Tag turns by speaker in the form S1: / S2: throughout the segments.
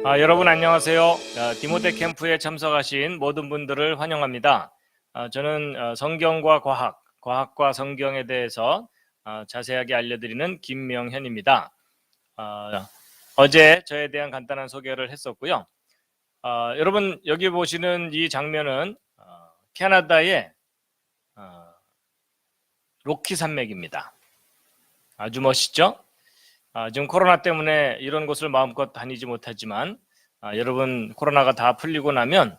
S1: 여러분 안녕하세요. 디모데 캠프에 참석하신 모든 분들을 환영합니다. 저는 성경과 과학과 성경에 대해서 자세하게 알려드리는 김명현입니다. 어제 저에 대한 간단한 소개를 했었고요. 여러분 여기 보시는 이 장면은 캐나다의 로키 산맥입니다. 아주 멋있죠? 지금 코로나 때문에 이런 곳을 마음껏 다니지 못하지만 여러분 코로나가 다 풀리고 나면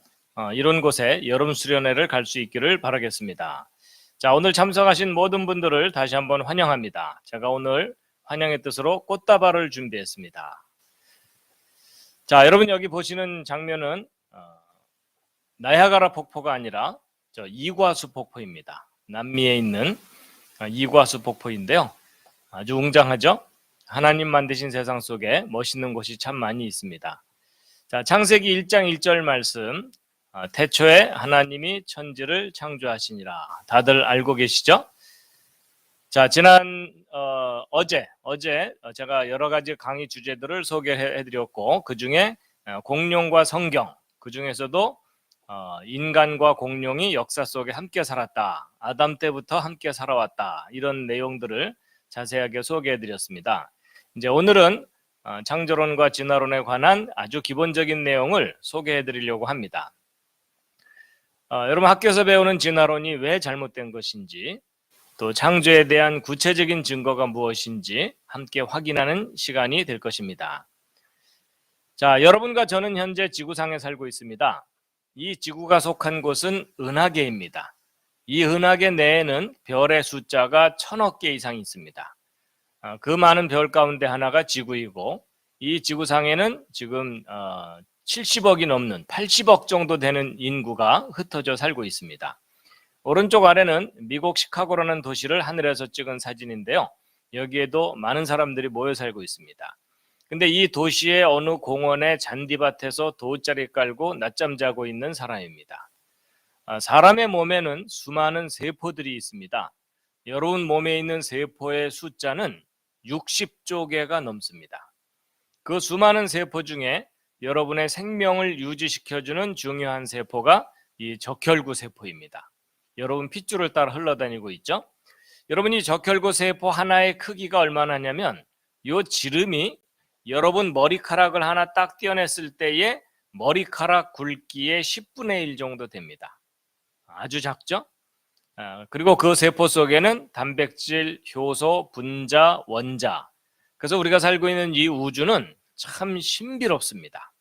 S1: 이런 곳에 여름 수련회를 갈 수 있기를 바라겠습니다. 자, 오늘 참석하신 모든 분들을 다시 한번 환영합니다. 제가 오늘 환영의 뜻으로 꽃다발을 준비했습니다. 자, 여러분 여기 보시는 장면은 나야가라 폭포가 아니라 이과수 폭포입니다. 남미에 있는 이과수 폭포인데요. 아주 웅장하죠? 하나님 만드신 세상 속에 멋있는 곳이 참 많이 있습니다. 자, 창세기 1장 1절 말씀, 태초에 하나님이 천지를 창조하시니라. 다들 알고 계시죠? 자, 어제 제가 여러 가지 강의 주제들을 소개해드렸고, 그 중에 공룡과 성경, 그 중에서도 인간과 공룡이 역사 속에 함께 살았다, 아담 때부터 함께 살아왔다, 이런 내용들을 자세하게 소개해드렸습니다. 이제 오늘은 창조론과 진화론에 관한 아주 기본적인 내용을 소개해드리려고 합니다. 여러분 학교에서 배우는 진화론이 왜 잘못된 것인지, 또 창조에 대한 구체적인 증거가 무엇인지 함께 확인하는 시간이 될 것입니다. 자, 여러분과 저는 현재 지구상에 살고 있습니다. 이 지구가 속한 곳은 은하계입니다. 이 은하계 내에는 별의 숫자가 1000억 개 이상 있습니다. 그 많은 별 가운데 하나가 지구이고, 이 지구상에는 지금 70억이 넘는 80억 정도 되는 인구가 흩어져 살고 있습니다. 오른쪽 아래는 미국 시카고라는 도시를 하늘에서 찍은 사진인데요. 여기에도 많은 사람들이 모여 살고 있습니다. 근데 이 도시의 어느 공원의 잔디밭에서 돗자리 깔고 낮잠 자고 있는 사람입니다. 사람의 몸에는 수많은 세포들이 있습니다. 여러분 몸에 있는 세포의 숫자는 60조 개가 넘습니다. 그 수많은 세포 중에 여러분의 생명을 유지시켜주는 중요한 세포가 이 적혈구 세포입니다. 여러분 핏줄을 따라 흘러다니고 있죠? 여러분이 적혈구 세포 하나의 크기가 얼마나냐면, 이 지름이 여러분 머리카락을 하나 딱 떼어냈을 때의 머리카락 굵기의 10분의 1 정도 됩니다. 아주 작죠? 그리고 그 세포 속에는 단백질, 효소, 분자, 원자. 그래서 우리가 살고 있는 이 우주는 참 신비롭습니다.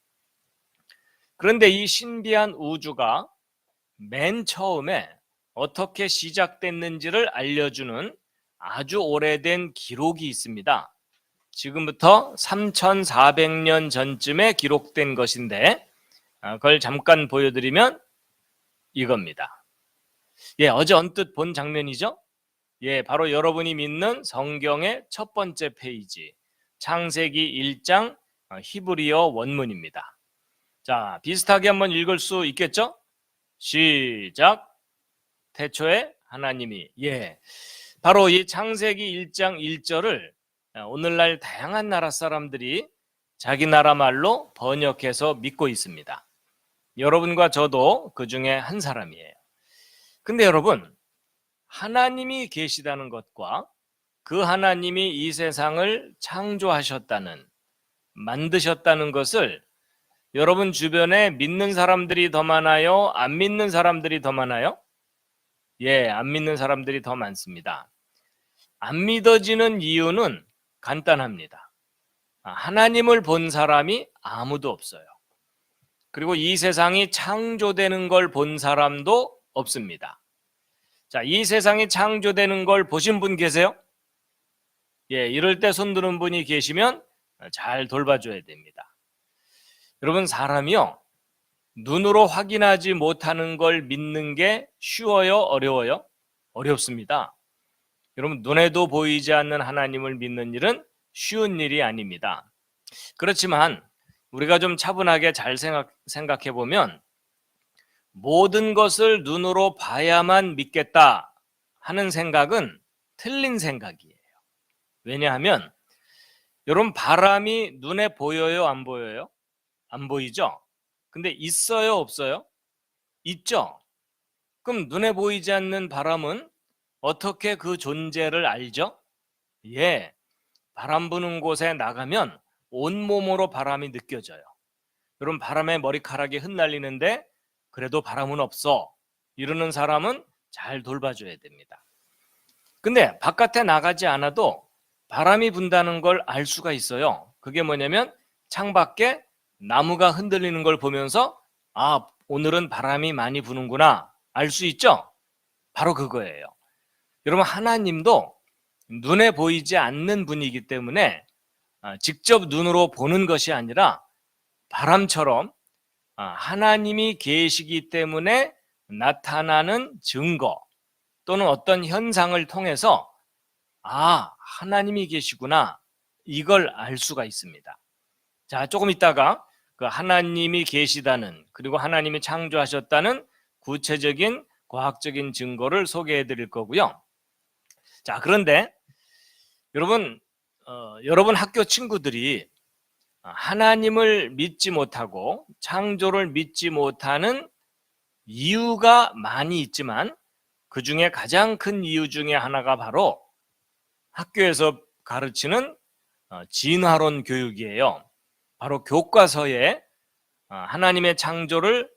S1: 그런데 이 신비한 우주가 맨 처음에 어떻게 시작됐는지를 알려주는 아주 오래된 기록이 있습니다. 지금부터 3400년 전쯤에 기록된 것인데, 그걸 잠깐 보여드리면 이겁니다. 어제 언뜻 본 장면이죠? 바로 여러분이 믿는 성경의 첫 번째 페이지, 창세기 1장 히브리어 원문입니다. 자, 비슷하게 한번 읽을 수 있겠죠? 시작. 태초에 하나님이. 바로 이 창세기 1장 1절을 오늘날 다양한 나라 사람들이 자기 나라 말로 번역해서 믿고 있습니다. 여러분과 저도 그 중에 한 사람이에요. 근데 여러분, 하나님이 계시다는 것과 그 하나님이 이 세상을 창조하셨다는, 만드셨다는 것을 여러분 주변에 믿는 사람들이 더 많아요? 안 믿는 사람들이 더 많아요? 안 믿는 사람들이 더 많습니다. 안 믿어지는 이유는 간단합니다. 하나님을 본 사람이 아무도 없어요. 그리고 이 세상이 창조되는 걸 본 사람도 없습니다. 자, 이 세상이 창조되는 걸 보신 분 계세요? 이럴 때 손 드는 분이 계시면 잘 돌봐줘야 됩니다. 여러분, 사람이요, 눈으로 확인하지 못하는 걸 믿는 게 쉬워요? 어려워요? 어렵습니다. 여러분, 눈에도 보이지 않는 하나님을 믿는 일은 쉬운 일이 아닙니다. 그렇지만 우리가 좀 차분하게 잘 생각해 보면, 모든 것을 눈으로 봐야만 믿겠다 하는 생각은 틀린 생각이에요. 왜냐하면 여러분, 바람이 눈에 보여요, 안 보여요? 안 보이죠? 근데 있어요, 없어요? 있죠? 그럼 눈에 보이지 않는 바람은 어떻게 그 존재를 알죠? 예, 바람 부는 곳에 나가면 온몸으로 바람이 느껴져요. 여러분, 바람에 머리카락이 흩날리는데 그래도 바람은 없어 이러는 사람은 잘 돌봐줘야 됩니다. 근데 바깥에 나가지 않아도 바람이 분다는 걸 알 수가 있어요. 그게 뭐냐면 창밖에 나무가 흔들리는 걸 보면서 아, 오늘은 바람이 많이 부는구나 알 수 있죠? 바로 그거예요. 여러분, 하나님도 눈에 보이지 않는 분이기 때문에 직접 눈으로 보는 것이 아니라 바람처럼 하나님이 계시기 때문에 나타나는 증거 또는 어떤 현상을 통해서 하나님이 계시구나 이걸 알 수가 있습니다. 자, 조금 있다가 그 하나님이 계시다는 그리고 하나님이 창조하셨다는 구체적인 과학적인 증거를 소개해 드릴 거고요. 자, 그런데 여러분, 여러분 학교 친구들이 하나님을 믿지 못하고 창조를 믿지 못하는 이유가 많이 있지만 그 중에 가장 큰 이유 중에 하나가 바로 학교에서 가르치는 진화론 교육이에요. 바로 교과서에 하나님의 창조를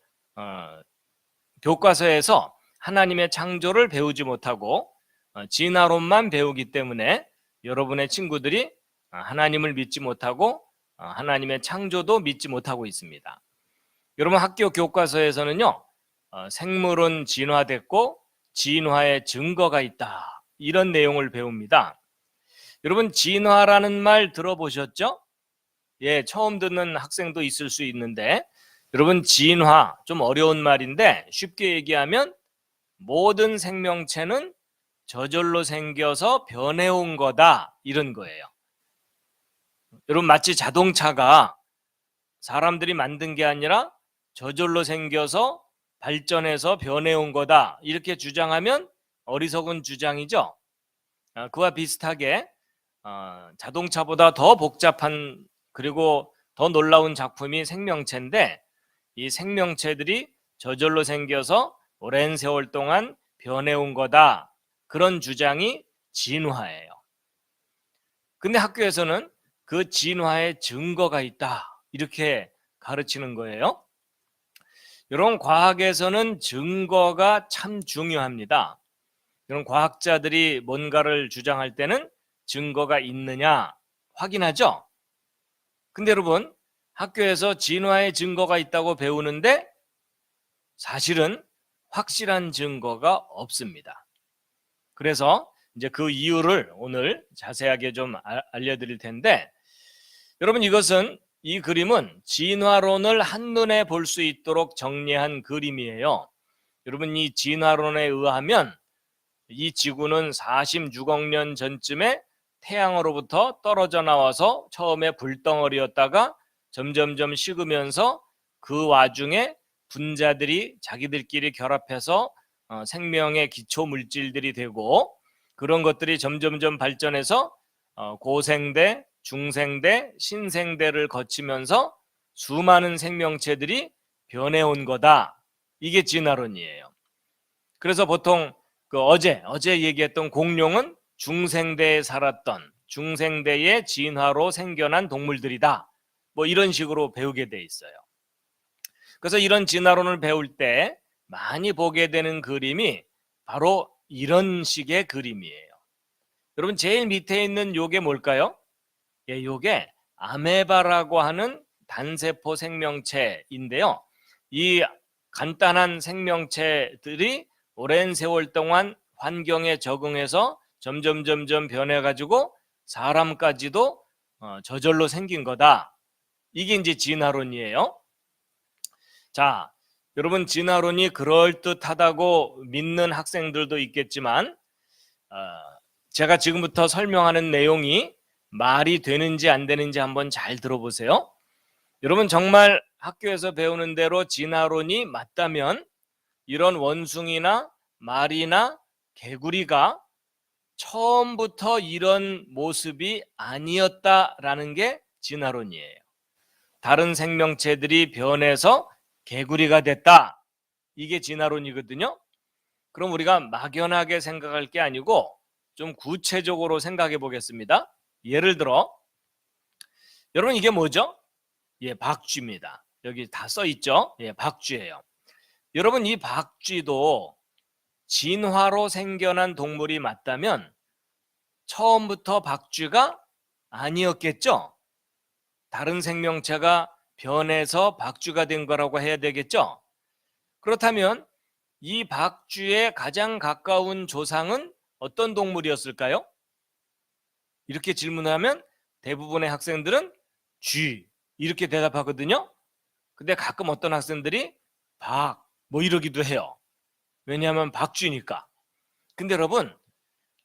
S1: 교과서에서 하나님의 창조를 배우지 못하고 진화론만 배우기 때문에 여러분의 친구들이 하나님을 믿지 못하고 하나님의 창조도 믿지 못하고 있습니다. 여러분, 학교 교과서에서는요, 생물은 진화됐고 진화의 증거가 있다 이런 내용을 배웁니다. 여러분, 진화라는 말 들어보셨죠? 예, 처음 듣는 학생도 있을 수 있는데 여러분, 진화 좀 어려운 말인데 쉽게 얘기하면 모든 생명체는 저절로 생겨서 변해온 거다 이런 거예요. 여러분, 마치 자동차가 사람들이 만든 게 아니라 저절로 생겨서 발전해서 변해온 거다 이렇게 주장하면 어리석은 주장이죠. 그와 비슷하게 자동차보다 더 복잡한 그리고 더 놀라운 작품이 생명체인데 이 생명체들이 저절로 생겨서 오랜 세월 동안 변해온 거다 그런 주장이 진화예요. 근데 학교에서는 그 진화의 증거가 있다 이렇게 가르치는 거예요. 이런 과학에서는 증거가 참 중요합니다. 이런 과학자들이 뭔가를 주장할 때는 증거가 있느냐 확인하죠. 근데 여러분, 학교에서 진화의 증거가 있다고 배우는데 사실은 확실한 증거가 없습니다. 그래서 이제 그 이유를 오늘 자세하게 좀 알려드릴 텐데 여러분, 이 그림은 진화론을 한눈에 볼 수 있도록 정리한 그림이에요. 여러분, 이 진화론에 의하면 이 지구는 46억 년 전쯤에 태양으로부터 떨어져 나와서 처음에 불덩어리였다가 점점점 식으면서 그 와중에 분자들이 자기들끼리 결합해서 생명의 기초 물질들이 되고 그런 것들이 점점점 발전해서 고생대, 중생대, 신생대를 거치면서 수많은 생명체들이 변해온 거다. 이게 진화론이에요. 그래서 보통 어제 얘기했던 공룡은 중생대에 살았던 중생대의 진화로 생겨난 동물들이다. 뭐 이런 식으로 배우게 돼 있어요. 그래서 이런 진화론을 배울 때 많이 보게 되는 그림이 바로 이런 식의 그림이에요. 여러분, 제일 밑에 있는 요게 뭘까요? 예, 요게 아메바라고 하는 단세포 생명체인데요. 이 간단한 생명체들이 오랜 세월 동안 환경에 적응해서 점점 변해가지고 사람까지도 저절로 생긴 거다. 이게 이제 진화론이에요. 자, 여러분, 진화론이 그럴듯하다고 믿는 학생들도 있겠지만 제가 지금부터 설명하는 내용이 말이 되는지 안 되는지 한번 잘 들어보세요. 여러분, 정말 학교에서 배우는 대로 진화론이 맞다면 이런 원숭이나 말이나 개구리가 처음부터 이런 모습이 아니었다라는 게 진화론이에요. 다른 생명체들이 변해서 개구리가 됐다. 이게 진화론이거든요. 그럼 우리가 막연하게 생각할 게 아니고 좀 구체적으로 생각해 보겠습니다. 예를 들어 여러분 이게 뭐죠? 예, 박쥐입니다. 여기 다 써 있죠? 예, 박쥐예요. 여러분 이 박쥐도 진화로 생겨난 동물이 맞다면 처음부터 박쥐가 아니었겠죠? 다른 생명체가 변해서 박쥐가 된 거라고 해야 되겠죠? 그렇다면 이 박쥐의 가장 가까운 조상은 어떤 동물이었을까요? 이렇게 질문하면 대부분의 학생들은 쥐 이렇게 대답하거든요. 근데 가끔 어떤 학생들이 뭐 이러기도 해요. 왜냐하면 박쥐니까. 근데 여러분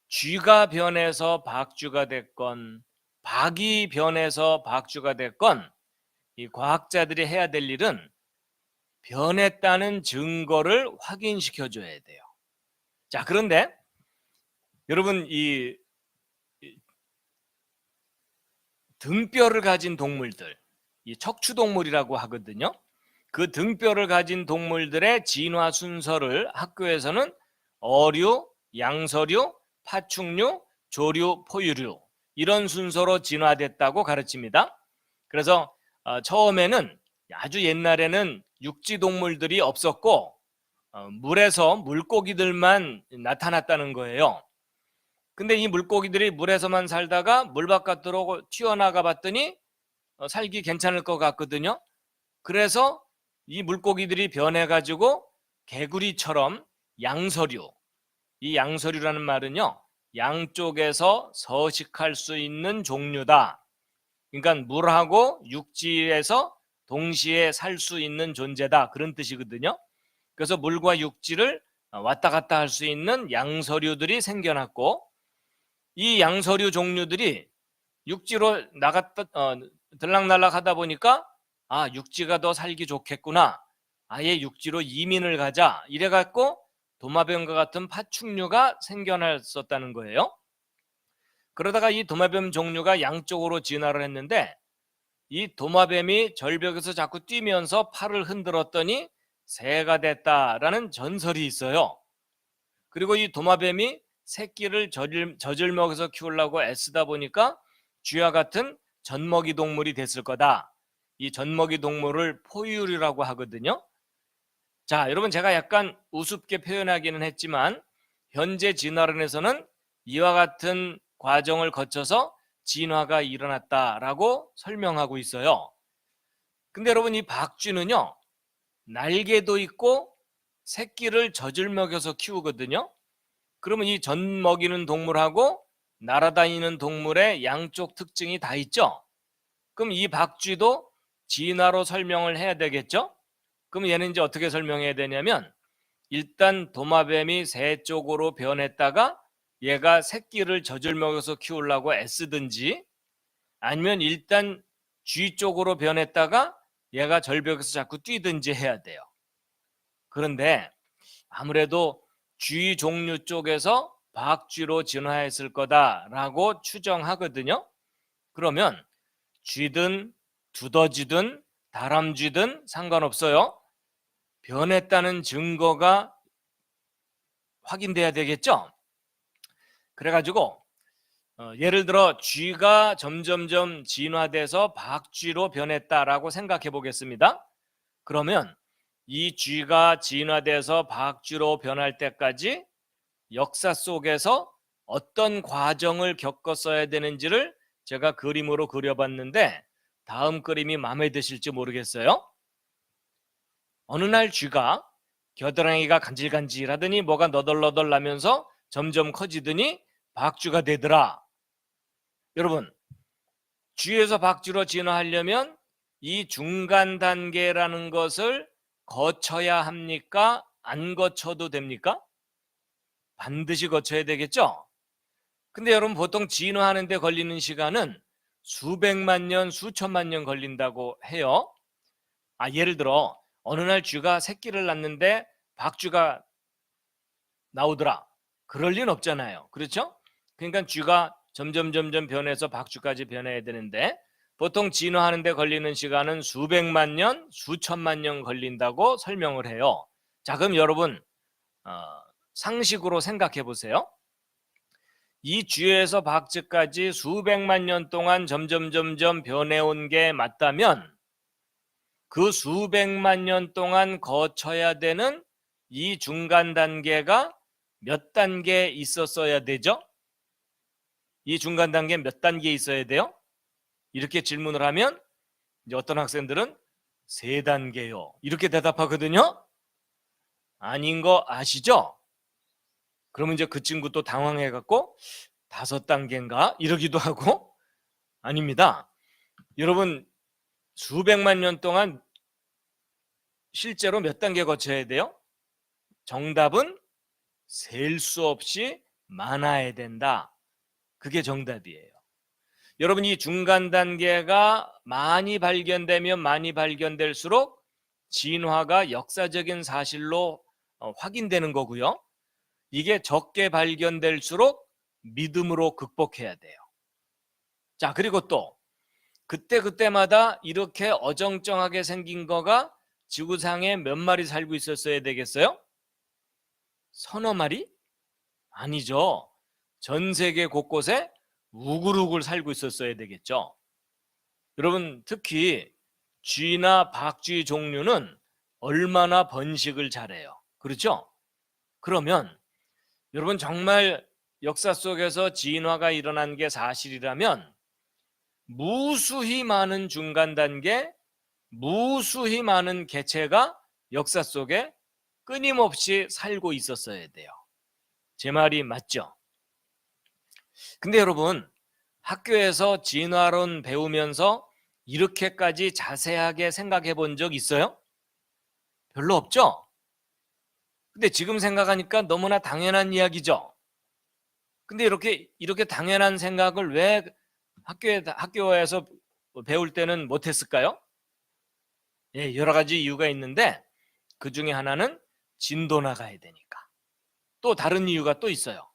S1: 쥐가 변해서 박쥐가 됐건 박이 변해서 박쥐가 됐건 이 과학자들이 해야 될 일은 변했다는 증거를 확인시켜 줘야 돼요. 자, 그런데 여러분 이 등뼈를 가진 동물들, 이 척추동물이라고 하거든요. 그 등뼈를 가진 동물들의 진화 순서를 학교에서는 어류, 양서류, 파충류, 조류, 포유류 이런 순서로 진화됐다고 가르칩니다. 그래서 처음에는 아주 옛날에는 육지 동물들이 없었고 물에서 물고기들만 나타났다는 거예요. 근데 이 물고기들이 물에서만 살다가 물 바깥으로 튀어나가 봤더니 살기 괜찮을 것 같거든요. 그래서 이 물고기들이 변해가지고 개구리처럼 양서류, 이 양서류라는 말은요, 양쪽에서 서식할 수 있는 종류다. 그러니까 물하고 육지에서 동시에 살 수 있는 존재다. 그런 뜻이거든요. 그래서 물과 육지를 왔다 갔다 할 수 있는 양서류들이 생겨났고, 이 양서류 종류들이 육지로 들락날락 하다 보니까 육지가 더 살기 좋겠구나. 아예 육지로 이민을 가자. 이래갖고 도마뱀과 같은 파충류가 생겨났었다는 거예요. 그러다가 이 도마뱀 종류가 양쪽으로 진화를 했는데 이 도마뱀이 절벽에서 자꾸 뛰면서 팔을 흔들었더니 새가 됐다라는 전설이 있어요. 그리고 이 도마뱀이 새끼를 젖을먹여서 키우려고 애쓰다 보니까 쥐와 같은 젖먹이 동물이 됐을 거다. 이 젖먹이 동물을 포유류라고 하거든요. 자, 여러분 제가 약간 우습게 표현하기는 했지만 현재 진화론에서는 이와 같은 과정을 거쳐서 진화가 일어났다라고 설명하고 있어요. 근데 여러분 이 박쥐는요, 날개도 있고 새끼를 젖을 먹여서 키우거든요. 그러면 이 젖 먹이는 동물하고 날아다니는 동물의 양쪽 특징이 다 있죠. 그럼 이 박쥐도 진화로 설명을 해야 되겠죠. 그럼 얘는 이제 어떻게 설명해야 되냐면 일단 도마뱀이 새 쪽으로 변했다가 얘가 새끼를 젖을 먹여서 키우려고 애쓰든지 아니면 일단 쥐 쪽으로 변했다가 얘가 절벽에서 자꾸 뛰든지 해야 돼요. 그런데 아무래도 쥐 종류 쪽에서 박쥐로 진화했을 거다라고 추정하거든요. 그러면 쥐든 두더지든 다람쥐든 상관없어요. 변했다는 증거가 확인돼야 되겠죠. 그래가지고 예를 들어 쥐가 점점점 진화돼서 박쥐로 변했다라고 생각해 보겠습니다. 그러면 이 쥐가 진화돼서 박쥐로 변할 때까지 역사 속에서 어떤 과정을 겪었어야 되는지를 제가 그림으로 그려봤는데 다음 그림이 마음에 드실지 모르겠어요. 어느 날 쥐가 겨드랑이가 간질간질하더니 뭐가 너덜너덜 나면서 점점 커지더니 박쥐가 되더라. 여러분, 쥐에서 박쥐로 진화하려면 이 중간 단계라는 것을 거쳐야 합니까? 안 거쳐도 됩니까? 반드시 거쳐야 되겠죠? 근데 여러분 보통 진화하는 데 걸리는 시간은 수백만 년, 수천만 년 걸린다고 해요. 예를 들어 어느 날 쥐가 새끼를 낳는데 박쥐가 나오더라. 그럴 리는 없잖아요. 그렇죠? 그러니까 쥐가 점점 변해서 박쥐까지 변해야 되는데 보통 진화하는 데 걸리는 시간은 수백만 년, 수천만 년 걸린다고 설명을 해요. 자, 그럼 여러분 상식으로 생각해 보세요. 이 쥐에서 박쥐까지 수백만 년 동안 점점 변해온 게 맞다면 그 수백만 년 동안 거쳐야 되는 이 중간 단계가 몇 단계 있었어야 되죠? 이 중간 단계 몇 단계 있어야 돼요? 이렇게 질문을 하면 이제 어떤 학생들은 3단계요. 이렇게 대답하거든요. 아닌 거 아시죠? 그러면 이제 그 친구 또 당황해갖고 5단계인가? 이러기도 하고 아닙니다. 여러분 수백만 년 동안 실제로 몇 단계 거쳐야 돼요? 정답은 셀 수 없이 많아야 된다. 그게 정답이에요. 여러분 이 중간 단계가 많이 발견되면 많이 발견될수록 진화가 역사적인 사실로 확인되는 거고요. 이게 적게 발견될수록 믿음으로 극복해야 돼요. 자, 그리고 또 그때마다 이렇게 어정쩡하게 생긴 거가 지구상에 몇 마리 살고 있었어야 되겠어요? 서너 마리? 아니죠. 전 세계 곳곳에 우글우글 살고 있었어야 되겠죠. 여러분 특히 쥐나 박쥐 종류는 얼마나 번식을 잘해요. 그렇죠? 그러면 여러분 정말 역사 속에서 진화가 일어난 게 사실이라면 무수히 많은 중간 단계, 무수히 많은 개체가 역사 속에 끊임없이 살고 있었어야 돼요. 제 말이 맞죠? 근데 여러분 학교에서 진화론 배우면서 이렇게까지 자세하게 생각해 본 적 있어요? 별로 없죠? 근데 지금 생각하니까 너무나 당연한 이야기죠. 근데 이렇게 당연한 생각을 왜 학교에서 배울 때는 못했을까요? 예, 여러 가지 이유가 있는데 그 중에 하나는 진도 나가야 되니까. 또 다른 이유가 또 있어요.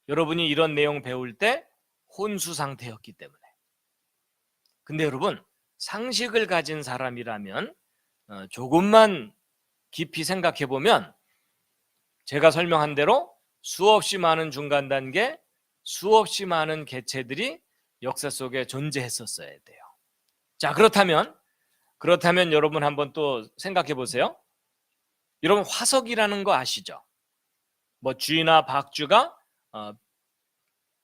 S1: 여러분이 이런 내용 배울 때 혼수 상태였기 때문에. 근데 여러분 상식을 가진 사람이라면 조금만 깊이 생각해 보면 제가 설명한 대로 수없이 많은 중간 단계, 수없이 많은 개체들이 역사 속에 존재했었어야 돼요. 자, 그렇다면 여러분 한번 또 생각해 보세요. 여러분 화석이라는 거 아시죠? 뭐 쥐나 박쥐가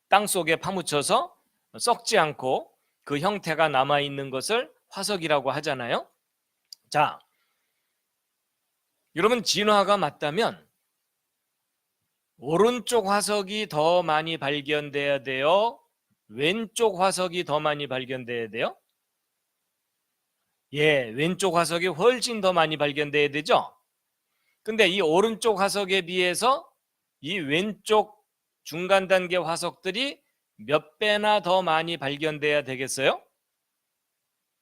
S1: 땅 속에 파묻혀서 썩지 않고 그 형태가 남아 있는 것을 화석이라고 하잖아요. 자, 여러분 진화가 맞다면 오른쪽 화석이 더 많이 발견돼야 돼요? 왼쪽 화석이 더 많이 발견돼야 돼요? 예, 왼쪽 화석이 훨씬 더 많이 발견돼야 되죠? 근데 이 오른쪽 화석에 비해서 이 왼쪽 중간 단계 화석들이 몇 배나 더 많이 발견돼야 되겠어요?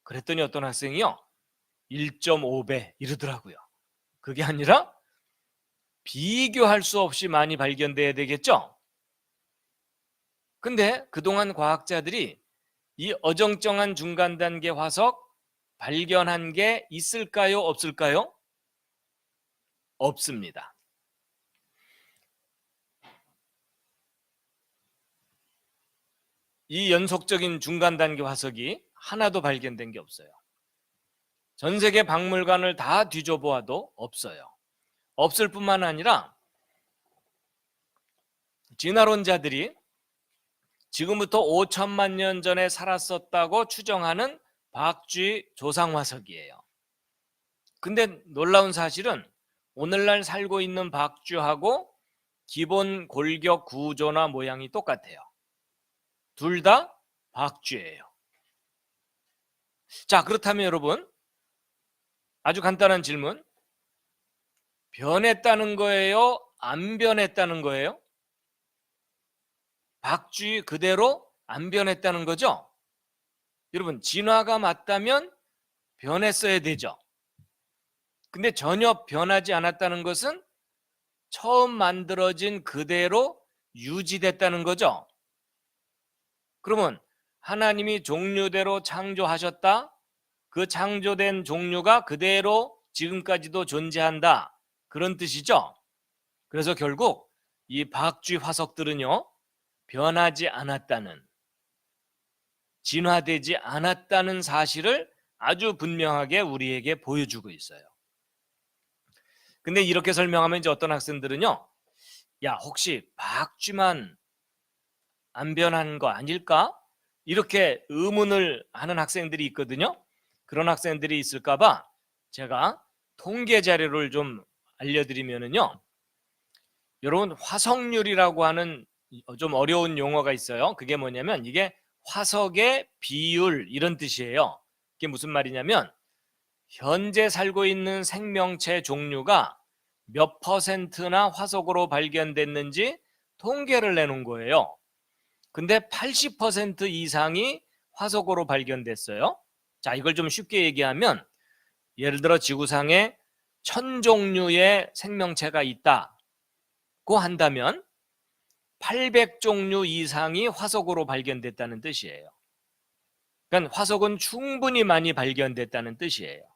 S1: 그랬더니 어떤 학생이요 1.5배 이러더라고요. 그게 아니라 비교할 수 없이 많이 발견돼야 되겠죠? 근데 그동안 과학자들이 이 어정쩡한 중간 단계 화석 발견한 게 있을까요? 없을까요? 없습니다. 이 연속적인 중간 단계 화석이 하나도 발견된 게 없어요. 전 세계 박물관을 다 뒤져보아도 없어요. 없을 뿐만 아니라 진화론자들이 지금부터 5천만 년 전에 살았었다고 추정하는 박쥐 조상 화석이에요. 근데 놀라운 사실은 오늘날 살고 있는 박쥐하고 기본 골격 구조나 모양이 똑같아요. 둘 다 박쥐예요. 자, 그렇다면 여러분 아주 간단한 질문. 변했다는 거예요? 안 변했다는 거예요? 박쥐 그대로 안 변했다는 거죠? 여러분 진화가 맞다면 변했어야 되죠. 근데 전혀 변하지 않았다는 것은 처음 만들어진 그대로 유지됐다는 거죠. 그러면 하나님이 종류대로 창조하셨다. 그 창조된 종류가 그대로 지금까지도 존재한다. 그런 뜻이죠. 그래서 결국 이 박쥐 화석들은요, 변하지 않았다는, 진화되지 않았다는 사실을 아주 분명하게 우리에게 보여주고 있어요. 근데 이렇게 설명하면 이제 어떤 학생들은요, 야, 혹시 박쥐만 안 변한 거 아닐까? 이렇게 의문을 하는 학생들이 있거든요. 그런 학생들이 있을까봐 제가 통계 자료를 좀 알려드리면은요, 여러분, 화석률이라고 하는 좀 어려운 용어가 있어요. 그게 뭐냐면 이게 화석의 비율 이런 뜻이에요. 이게 무슨 말이냐면 현재 살고 있는 생명체 종류가 몇 퍼센트나 화석으로 발견됐는지 통계를 내놓은 거예요. 근데 80% 이상이 화석으로 발견됐어요. 자, 이걸 좀 쉽게 얘기하면 예를 들어 지구상에 1000종류의 생명체가 있다고 한다면 800종류 이상이 화석으로 발견됐다는 뜻이에요. 그러니까 화석은 충분히 많이 발견됐다는 뜻이에요.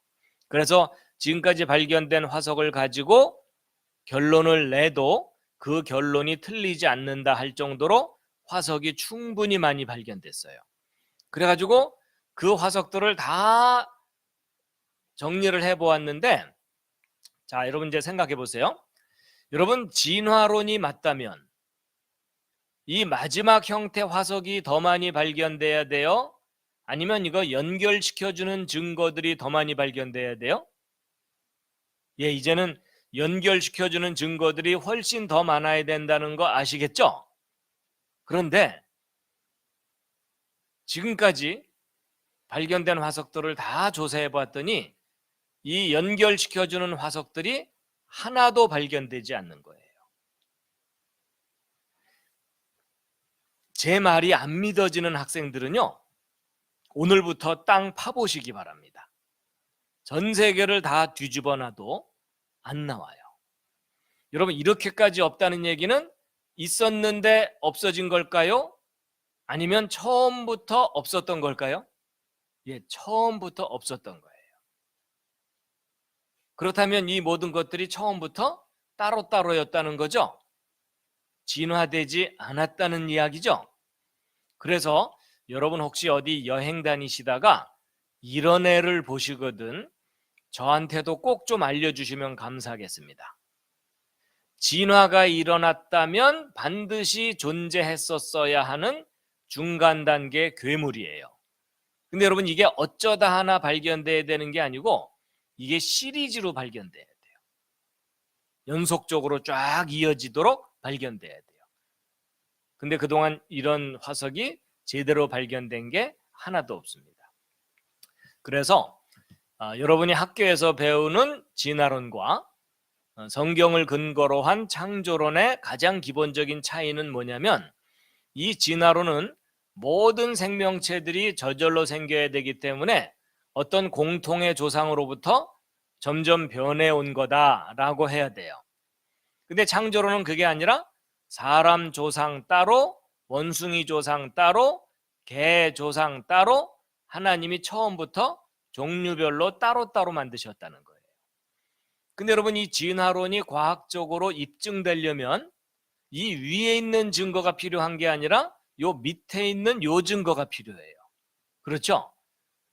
S1: 그래서 지금까지 발견된 화석을 가지고 결론을 내도 그 결론이 틀리지 않는다 할 정도로 화석이 충분히 많이 발견됐어요. 그래가지고 그 화석들을 다 정리를 해보았는데, 자, 여러분 이제 생각해 보세요. 여러분, 진화론이 맞다면 이 마지막 형태 화석이 더 많이 발견돼야 돼요? 아니면 이거 연결시켜주는 증거들이 더 많이 발견돼야 돼요? 예, 이제는 연결시켜주는 증거들이 훨씬 더 많아야 된다는 거 아시겠죠? 그런데 지금까지 발견된 화석들을 다 조사해 봤더니 이 연결시켜주는 화석들이 하나도 발견되지 않는 거예요. 제 말이 안 믿어지는 학생들은요, 오늘부터 땅 파보시기 바랍니다. 전 세계를 다 뒤집어 놔도 안 나와요. 여러분, 이렇게까지 없다는 얘기는 있었는데 없어진 걸까요? 아니면 처음부터 없었던 걸까요? 예, 처음부터 없었던 거예요. 그렇다면 이 모든 것들이 처음부터 따로따로였다는 거죠. 진화되지 않았다는 이야기죠. 그래서 여러분 혹시 어디 여행 다니시다가 이런 애를 보시거든 저한테도 꼭 좀 알려주시면 감사하겠습니다. 진화가 일어났다면 반드시 존재했었어야 하는 중간 단계 괴물이에요. 근데 여러분, 이게 어쩌다 하나 발견돼야 되는 게 아니고 이게 시리즈로 발견돼야 돼요. 연속적으로 쫙 이어지도록 발견돼야 돼요. 근데 그동안 이런 화석이 제대로 발견된 게 하나도 없습니다. 그래서 여러분이 학교에서 배우는 진화론과 성경을 근거로 한 창조론의 가장 기본적인 차이는 뭐냐면, 이 진화론은 모든 생명체들이 저절로 생겨야 되기 때문에 어떤 공통의 조상으로부터 점점 변해온 거다라고 해야 돼요. 근데 창조론은 그게 아니라 사람 조상 따로, 원숭이 조상 따로, 개 조상 따로 하나님이 처음부터 종류별로 따로따로 만드셨다는 거예요. 근데 여러분, 이 진화론이 과학적으로 입증되려면 이 위에 있는 증거가 필요한 게 아니라 요 밑에 있는 요 증거가 필요해요. 그렇죠?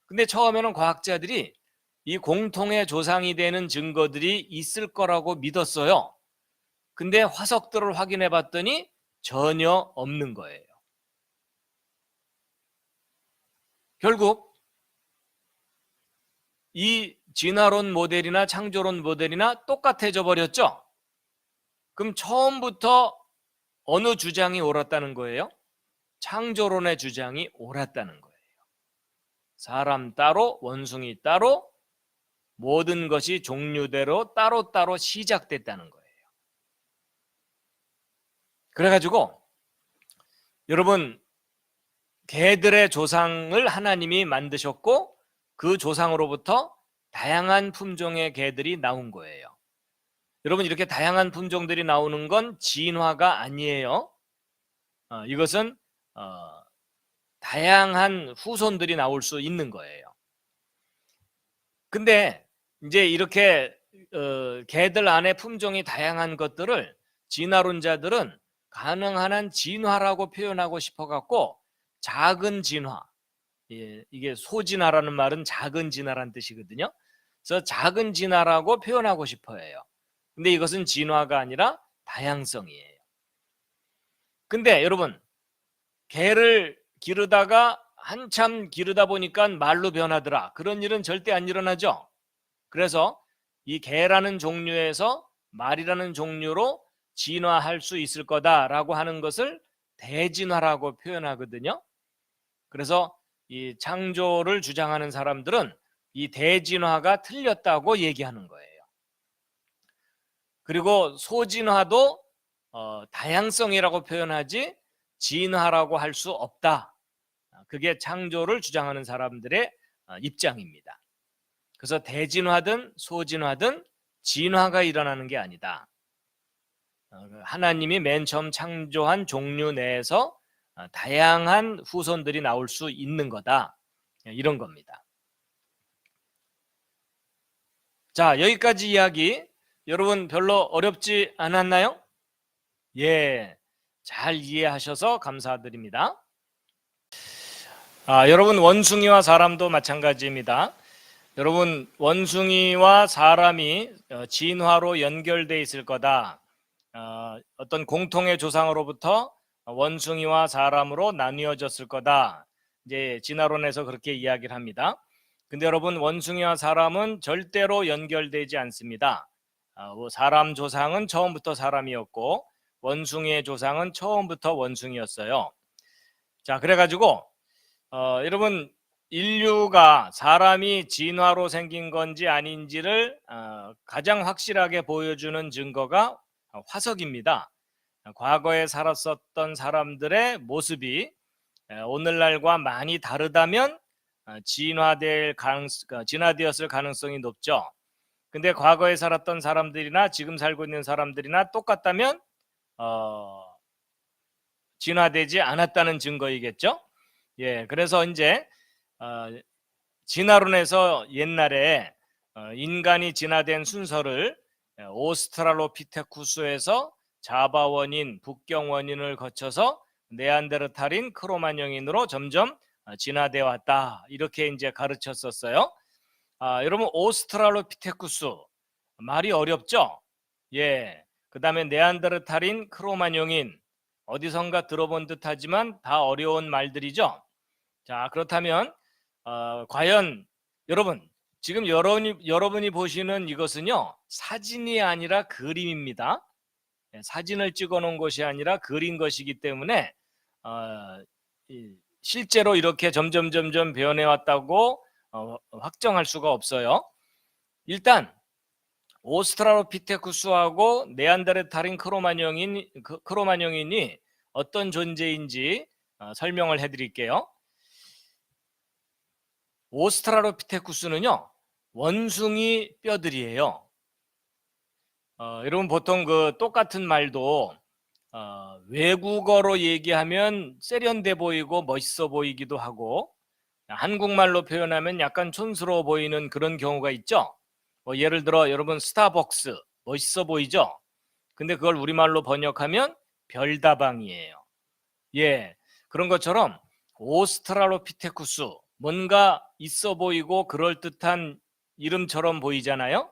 S1: 근데 처음에는 과학자들이 이 공통의 조상이 되는 증거들이 있을 거라고 믿었어요. 근데 화석들을 확인해 봤더니 전혀 없는 거예요. 결국 이 진화론 모델이나 창조론 모델이나 똑같아져 버렸죠? 그럼 처음부터 어느 주장이 옳았다는 거예요? 창조론의 주장이 옳았다는 거예요. 사람 따로, 원숭이 따로, 모든 것이 종류대로 따로따로 시작됐다는 거예요. 그래가지고 여러분, 개들의 조상을 하나님이 만드셨고 그 조상으로부터 다양한 품종의 개들이 나온 거예요. 여러분, 이렇게 다양한 품종들이 나오는 건 진화가 아니에요. 이것은 다양한 후손들이 나올 수 있는 거예요. 근데 이제 이렇게 개들 안에 품종이 다양한 것들을 진화론자들은 가능한 한 진화라고 표현하고 싶어 갖고 작은 진화, 이게 소진화라는 말은 작은 진화라는 뜻이거든요. 그래서 작은 진화라고 표현하고 싶어 해요. 근데 이것은 진화가 아니라 다양성이에요. 근데 여러분, 개를 기르다가 한참 기르다 보니까 말로 변하더라. 그런 일은 절대 안 일어나죠. 그래서 이 개라는 종류에서 말이라는 종류로 진화할 수 있을 거다라고 하는 것을 대진화라고 표현하거든요. 그래서 이 창조를 주장하는 사람들은 이 대진화가 틀렸다고 얘기하는 거예요. 그리고 소진화도 다양성이라고 표현하지 진화라고 할 수 없다. 그게 창조를 주장하는 사람들의 입장입니다. 그래서 대진화든 소진화든 진화가 일어나는 게 아니다. 하나님이 맨 처음 창조한 종류 내에서 다양한 후손들이 나올 수 있는 거다. 이런 겁니다. 자, 여기까지 이야기 여러분 별로 어렵지 않았나요? 예, 잘 이해하셔서 감사드립니다. 여러분 원숭이와 사람도 마찬가지입니다. 여러분 원숭이와 사람이 진화로 연결돼 있을 거다. 어떤 공통의 조상으로부터 원숭이와 사람으로 나뉘어졌을 거다. 이제 진화론에서 그렇게 이야기를 합니다. 근데 여러분 원숭이와 사람은 절대로 연결되지 않습니다. 사람 조상은 처음부터 사람이었고 원숭이의 조상은 처음부터 원숭이였어요. 자, 그래가지고 여러분 인류가 사람이 진화로 생긴 건지 아닌지를 가장 확실하게 보여주는 증거가 화석입니다. 과거에 살았었던 사람들의 모습이 오늘날과 많이 다르다면 진화되었을 가능성이 높죠. 근데 과거에 살았던 사람들이나 지금 살고 있는 사람들이나 똑같다면 진화되지 않았다는 증거이겠죠. 예, 그래서 이제 진화론에서 옛날에 인간이 진화된 순서를 오스트랄로피테쿠스에서 자바 원인, 북경 원인을 거쳐서 네안데르탈인, 크로마뇽인으로 점점 진화되어 왔다. 이렇게 이제 가르쳤었어요. 여러분 오스트랄로피테쿠스 말이 어렵죠? 예. 그다음에 네안데르탈인, 크로마뇽인 어디선가 들어본 듯하지만 다 어려운 말들이죠. 자, 그렇다면 과연 여러분 지금 여러분이 보시는 이것은요 사진이 아니라 그림입니다. 사진을 찍어 놓은 것이 아니라 그린 것이기 때문에 실제로 이렇게 점점 변해왔다고 확정할 수가 없어요. 일단 오스트랄로피테쿠스하고 네안데르탈인 크로마뇽인이 어떤 존재인지 설명을 해드릴게요. 오스트랄로피테쿠스는요 원숭이 뼈들이에요. 여러분 보통 그 똑같은 말도 외국어로 얘기하면 세련돼 보이고 멋있어 보이기도 하고 한국말로 표현하면 약간 촌스러워 보이는 그런 경우가 있죠. 예를 들어 여러분 스타벅스 멋있어 보이죠? 근데 그걸 우리말로 번역하면 별다방이에요. 예, 그런 것처럼 오스트랄로피테쿠스 뭔가 있어 보이고 그럴듯한 이름처럼 보이잖아요.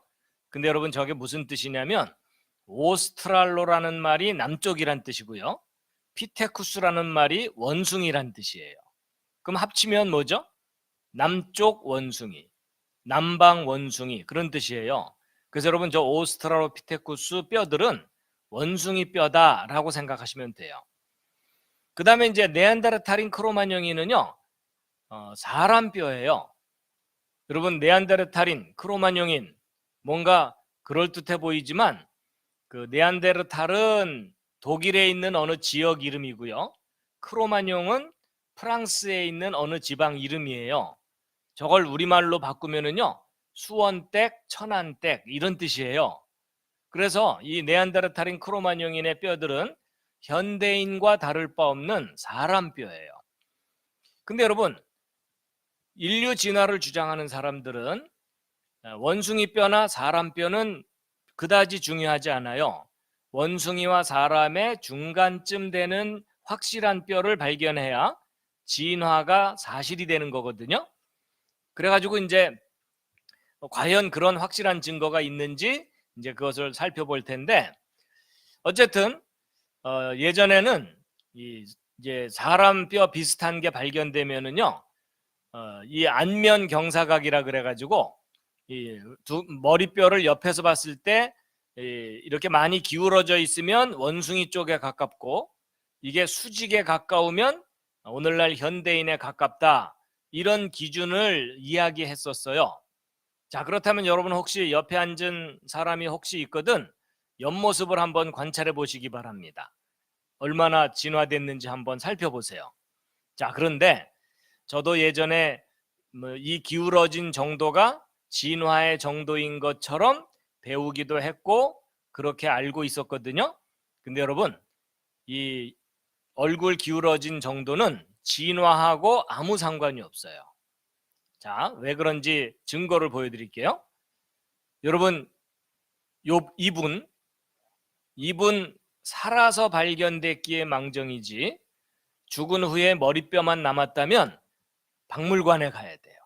S1: 근데 여러분 저게 무슨 뜻이냐면 오스트랄로라는 말이 남쪽이란 뜻이고요. 피테쿠스라는 말이 원숭이란 뜻이에요. 그럼 합치면 뭐죠? 남쪽 원숭이, 남방 원숭이 그런 뜻이에요. 그래서 여러분 저 오스트랄로피테쿠스 뼈들은 원숭이 뼈다라고 생각하시면 돼요. 그 다음에 이제 네안데르탈인 크로마뇽인은요 사람 뼈예요. 여러분 네안데르탈인 크로마뇽인 뭔가 그럴듯해 보이지만 그 네안데르탈은 독일에 있는 어느 지역 이름이고요. 크로마뇽은 프랑스에 있는 어느 지방 이름이에요. 저걸 우리말로 바꾸면은요 수원댁, 천안댁 이런 뜻이에요. 그래서 이 네안데르탈인 크로마뇽인의 뼈들은 현대인과 다를 바 없는 사람 뼈예요. 근데 여러분, 인류 진화를 주장하는 사람들은 원숭이 뼈나 사람 뼈는 그다지 중요하지 않아요. 원숭이와 사람의 중간쯤 되는 확실한 뼈를 발견해야 진화가 사실이 되는 거거든요. 그래가지고 이제 과연 그런 확실한 증거가 있는지 이제 그것을 살펴볼 텐데, 어쨌든 예전에는 이제 사람 뼈 비슷한 게 발견되면은요, 이 안면 경사각이라 그래가지고 이 머리뼈를 옆에서 봤을 때 이렇게 많이 기울어져 있으면 원숭이 쪽에 가깝고, 이게 수직에 가까우면 오늘날 현대인에 가깝다, 이런 기준을 이야기했었어요. 자, 그렇다면 여러분 혹시 옆에 앉은 사람이 혹시 있거든 옆모습을 한번 관찰해 보시기 바랍니다. 얼마나 진화됐는지 한번 살펴보세요. 자, 그런데 저도 예전에 이 기울어진 정도가 진화의 정도인 것처럼 배우기도 했고 그렇게 알고 있었거든요. 근데 여러분, 이 얼굴 기울어진 정도는 진화하고 아무 상관이 없어요. 자, 왜 그런지 증거를 보여드릴게요. 여러분, 이분 살아서 발견됐기에 망정이지, 죽은 후에 머리뼈만 남았다면 박물관에 가야 돼요.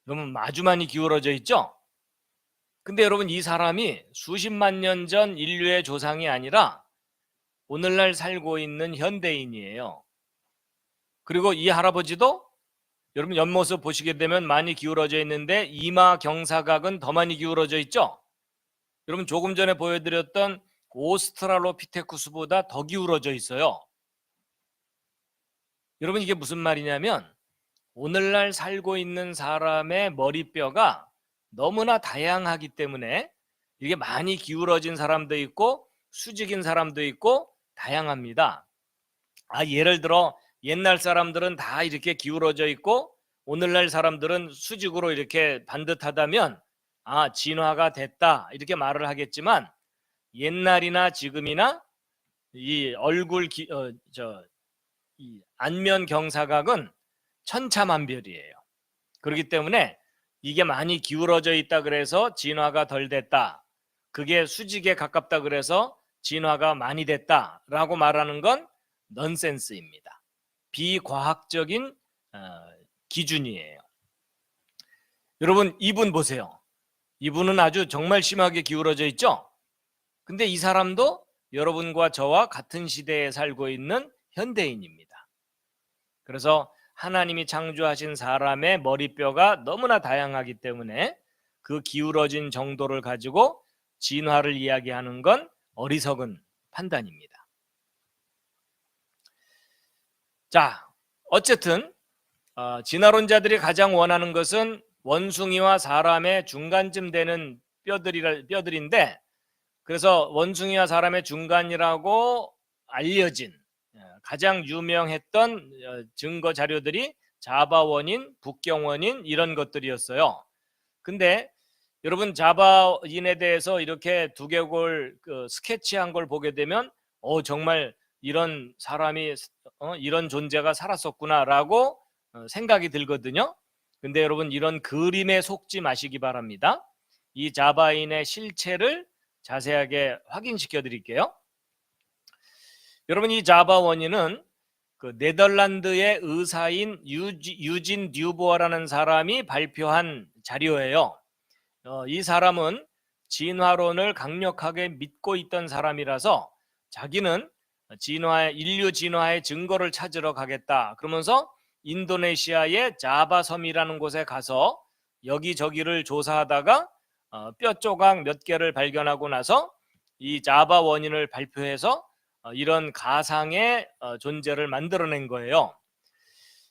S1: 그러면 아주 많이 기울어져 있죠? 근데 여러분, 이 사람이 수십만 년 전 인류의 조상이 아니라 오늘날 살고 있는 현대인이에요. 그리고 이 할아버지도 여러분 옆모습 보시게 되면 많이 기울어져 있는데 이마 경사각은 더 많이 기울어져 있죠? 여러분, 조금 전에 보여드렸던 오스트랄로피테쿠스보다 더 기울어져 있어요. 여러분, 이게 무슨 말이냐면 오늘날 살고 있는 사람의 머리뼈가 너무나 다양하기 때문에 이게 많이 기울어진 사람도 있고 수직인 사람도 있고 다양합니다. 예를 들어 옛날 사람들은 다 이렇게 기울어져 있고 오늘날 사람들은 수직으로 이렇게 반듯하다면 진화가 됐다, 이렇게 말을 하겠지만, 옛날이나 지금이나 이 이 안면 경사각은 천차만별이에요. 그렇기 때문에 이게 많이 기울어져 있다 그래서 진화가 덜 됐다, 그게 수직에 가깝다 그래서 진화가 많이 됐다라고 말하는 건 넌센스입니다. 비과학적인 기준이에요. 여러분, 이분 보세요. 이분은 아주 정말 심하게 기울어져 있죠? 근데 이 사람도 여러분과 저와 같은 시대에 살고 있는 현대인입니다. 그래서 하나님이 창조하신 사람의 머리뼈가 너무나 다양하기 때문에 그 기울어진 정도를 가지고 진화를 이야기하는 건 어리석은 판단입니다. 자, 어쨌든 진화론자들이 가장 원하는 것은 원숭이와 사람의 중간쯤 되는 뼈들인데, 그래서 원숭이와 사람의 중간이라고 알려진 가장 유명했던 증거 자료들이 자바원인, 북경원인, 이런 것들이었어요. 근데 여러분, 자바인에 대해서 이렇게 두개골 스케치한 걸 보게 되면 정말 이런 사람이 이런 존재가 살았었구나라고 생각이 들거든요. 근데 여러분, 이런 그림에 속지 마시기 바랍니다. 이 자바인의 실체를 자세하게 확인시켜 드릴게요. 여러분, 이 자바 원인은 그 네덜란드의 의사인 유진 듀보아라는 사람이 발표한 자료예요. 이 사람은 진화론을 강력하게 믿고 있던 사람이라서 자기는 인류 진화의 증거를 찾으러 가겠다 그러면서 인도네시아의 자바 섬이라는 곳에 가서 여기저기를 조사하다가 뼈 조각 몇 개를 발견하고 나서 이 자바 원인을 발표해서 이런 가상의 존재를 만들어낸 거예요.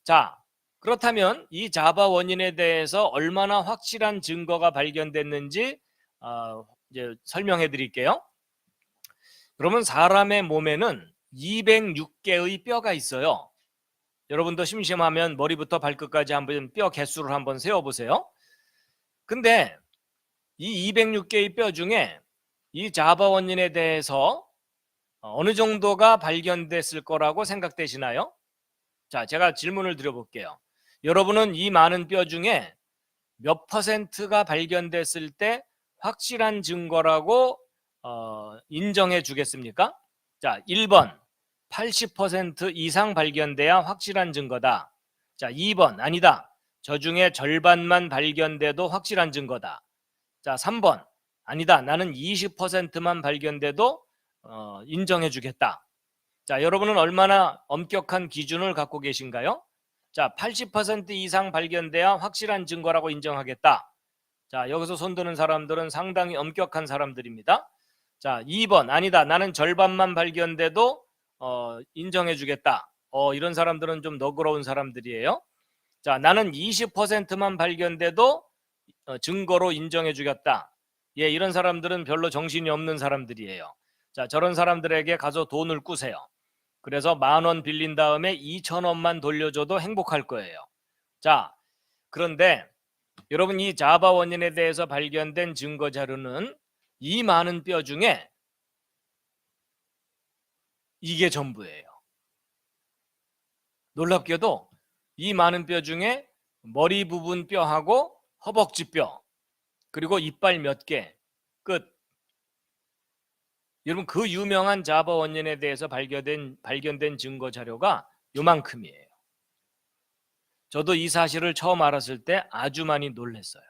S1: 자, 그렇다면 이 자바 원인에 대해서 얼마나 확실한 증거가 발견됐는지 이제 설명해 드릴게요. 그러면 사람의 몸에는 206개의 뼈가 있어요. 여러분도 심심하면 머리부터 발끝까지 한번 뼈 개수를 한번 세어보세요. 근데 이 206개의 뼈 중에 이 자바 원인에 대해서 어느 정도가 발견됐을 거라고 생각되시나요? 자, 제가 질문을 드려볼게요. 여러분은 이 많은 뼈 중에 몇 퍼센트가 발견됐을 때 확실한 증거라고 인정해 주겠습니까? 자, 1번 80% 이상 발견돼야 확실한 증거다. 자, 2번 아니다. 저 중에 절반만 발견돼도 확실한 증거다. 자, 3번 아니다. 나는 20%만 발견돼도 인정해 주겠다. 자, 여러분은 얼마나 엄격한 기준을 갖고 계신가요? 자, 80% 이상 발견돼야 확실한 증거라고 인정하겠다. 자, 여기서 손드는 사람들은 상당히 엄격한 사람들입니다. 자, 2번 아니다. 나는 절반만 발견돼도 인정해 주겠다. 이런 사람들은 좀 너그러운 사람들이에요. 자, 나는 20%만 발견돼도 증거로 인정해 주겠다. 예, 이런 사람들은 별로 정신이 없는 사람들이에요. 자, 저런 사람들에게 가서 돈을 꾸세요. 그래서 10,000원 빌린 다음에 2,000원만 돌려줘도 행복할 거예요. 자, 그런데 여러분, 이 자바 원인에 대해서 발견된 증거 자료는 이 많은 뼈 중에 이게 전부예요. 놀랍게도 이 많은 뼈 중에 머리 부분 뼈하고 허벅지 뼈, 그리고 이빨 몇 개, 끝. 여러분, 그 유명한 자바 원인에 대해서 발견된 증거 자료가 요만큼이에요. 저도 이 사실을 처음 알았을 때 아주 많이 놀랐어요.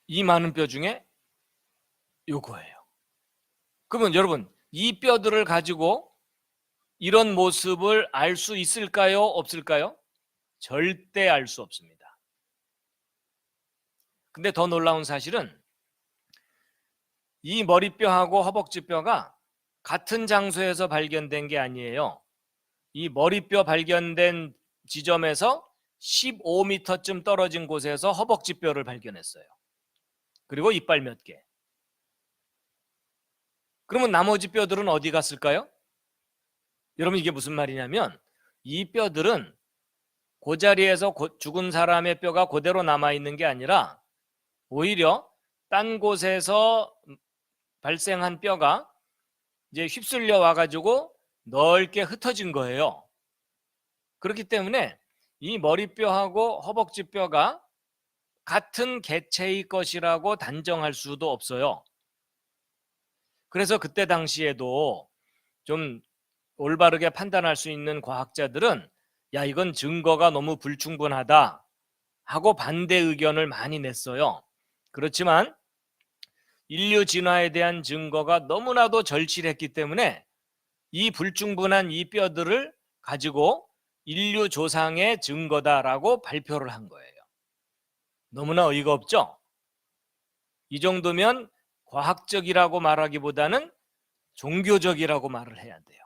S1: 이 많은 뼈 중에 요거예요. 그러면 여러분, 이 뼈들을 가지고 이런 모습을 알 수 있을까요? 없을까요? 절대 알 수 없습니다. 근데 더 놀라운 사실은 이 머리뼈하고 허벅지뼈가 같은 장소에서 발견된 게 아니에요. 이 머리뼈 발견된 지점에서 15m쯤 떨어진 곳에서 허벅지뼈를 발견했어요. 그리고 이빨 몇 개. 그러면 나머지 뼈들은 어디 갔을까요? 여러분, 이게 무슨 말이냐면 이 뼈들은 그 자리에서 죽은 사람의 뼈가 그대로 남아있는 게 아니라 오히려 딴 곳에서 발생한 뼈가 이제 휩쓸려 와가지고 넓게 흩어진 거예요. 그렇기 때문에 이 머리뼈하고 허벅지뼈가 같은 개체의 것이라고 단정할 수도 없어요. 그래서 그때 당시에도 좀 올바르게 판단할 수 있는 과학자들은 야, 이건 증거가 너무 불충분하다 하고 반대 의견을 많이 냈어요. 그렇지만 인류 진화에 대한 증거가 너무나도 절실했기 때문에 이 불충분한 이 뼈들을 가지고 인류 조상의 증거다라고 발표를 한 거예요. 너무나 어이가 없죠? 이 정도면 과학적이라고 말하기보다는 종교적이라고 말을 해야 돼요.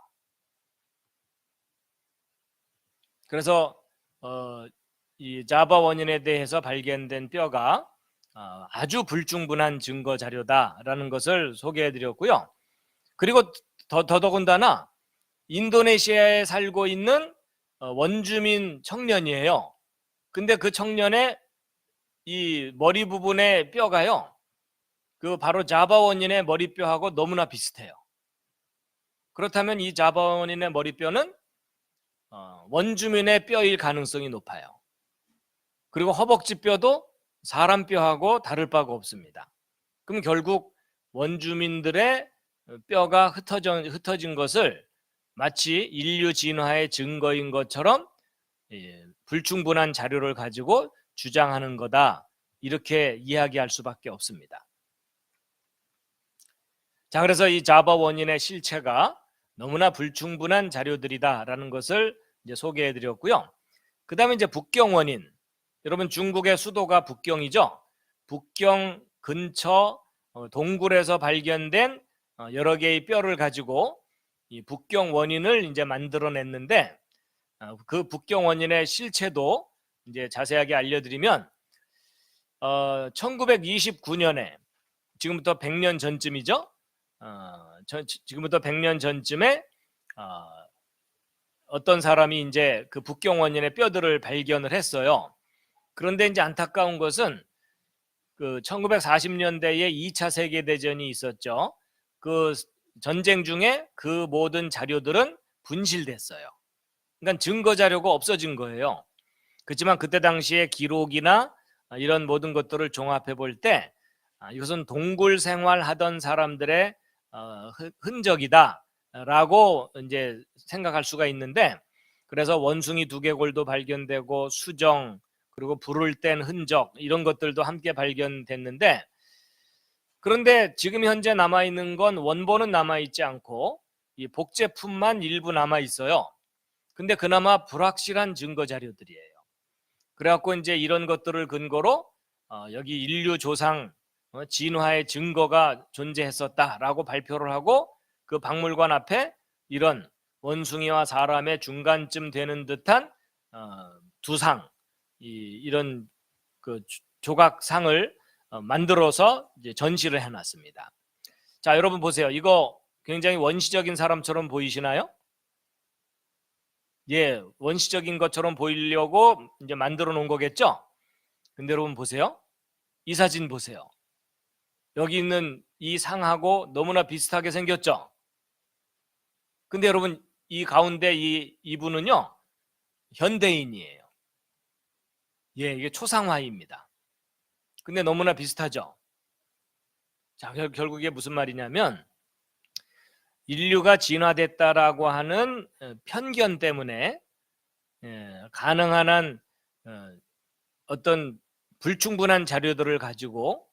S1: 그래서 이 자바 원인에 대해서 발견된 뼈가 아주 불충분한 증거 자료다라는 것을 소개해 드렸고요. 그리고 더더군다나 인도네시아에 살고 있는 원주민 청년이에요. 근데 그 청년의 이 머리 부분의 뼈가요, 그 바로 자바 원인의 머리뼈하고 너무나 비슷해요. 그렇다면 이 자바 원인의 머리뼈는 원주민의 뼈일 가능성이 높아요. 그리고 허벅지 뼈도 사람 뼈하고 다를 바가 없습니다. 그럼 결국 원주민들의 뼈가 흩어진 것을 마치 인류 진화의 증거인 것처럼 불충분한 자료를 가지고 주장하는 거다, 이렇게 이야기할 수밖에 없습니다. 자, 그래서 이 자바 원인의 실체가 너무나 불충분한 자료들이다라는 것을 이제 소개해 드렸고요. 그 다음에 이제 북경 원인. 여러분, 중국의 수도가 북경이죠. 북경 근처 동굴에서 발견된 여러 개의 뼈를 가지고 이 북경 원인을 이제 만들어냈는데, 그 북경 원인의 실체도 이제 자세하게 알려드리면 1929년에 지금부터 100년 전쯤이죠. 지금부터 100년 전쯤에 어떤 사람이 이제 그 북경 원인의 뼈들을 발견을 했어요. 그런데 이제 안타까운 것은 그 1940년대에 2차 세계대전이 있었죠. 그 전쟁 중에 그 모든 자료들은 분실됐어요. 그러니까 증거 자료가 없어진 거예요. 그렇지만 그때 당시의 기록이나 이런 모든 것들을 종합해 볼 때 이것은 동굴 생활하던 사람들의 흔적이다라고 이제 생각할 수가 있는데, 그래서 원숭이 두개골도 발견되고 수정, 그리고 불을 뗀 흔적, 이런 것들도 함께 발견됐는데, 그런데 지금 현재 남아있는 건 원본은 남아있지 않고 이 복제품만 일부 남아있어요. 근데 그나마 불확실한 증거 자료들이에요. 그래갖고 이제 이런 것들을 근거로 여기 인류 조상 진화의 증거가 존재했었다라고 발표를 하고, 그 박물관 앞에 이런 원숭이와 사람의 중간쯤 되는 듯한 두상, 이런 그 조각상을 만들어서 이제 전시를 해놨습니다. 자, 여러분 보세요. 이거 굉장히 원시적인 사람처럼 보이시나요? 예, 원시적인 것처럼 보이려고 이제 만들어 놓은 거겠죠? 근데 여러분 보세요. 이 사진 보세요. 여기 있는 이 상하고 너무나 비슷하게 생겼죠? 근데 여러분, 이 가운데 이분은요, 현대인이에요. 예, 이게 초상화입니다. 근데 너무나 비슷하죠? 자, 결국 이게 무슨 말이냐면, 인류가 진화됐다라고 하는 편견 때문에 가능한 한 어떤 불충분한 자료들을 가지고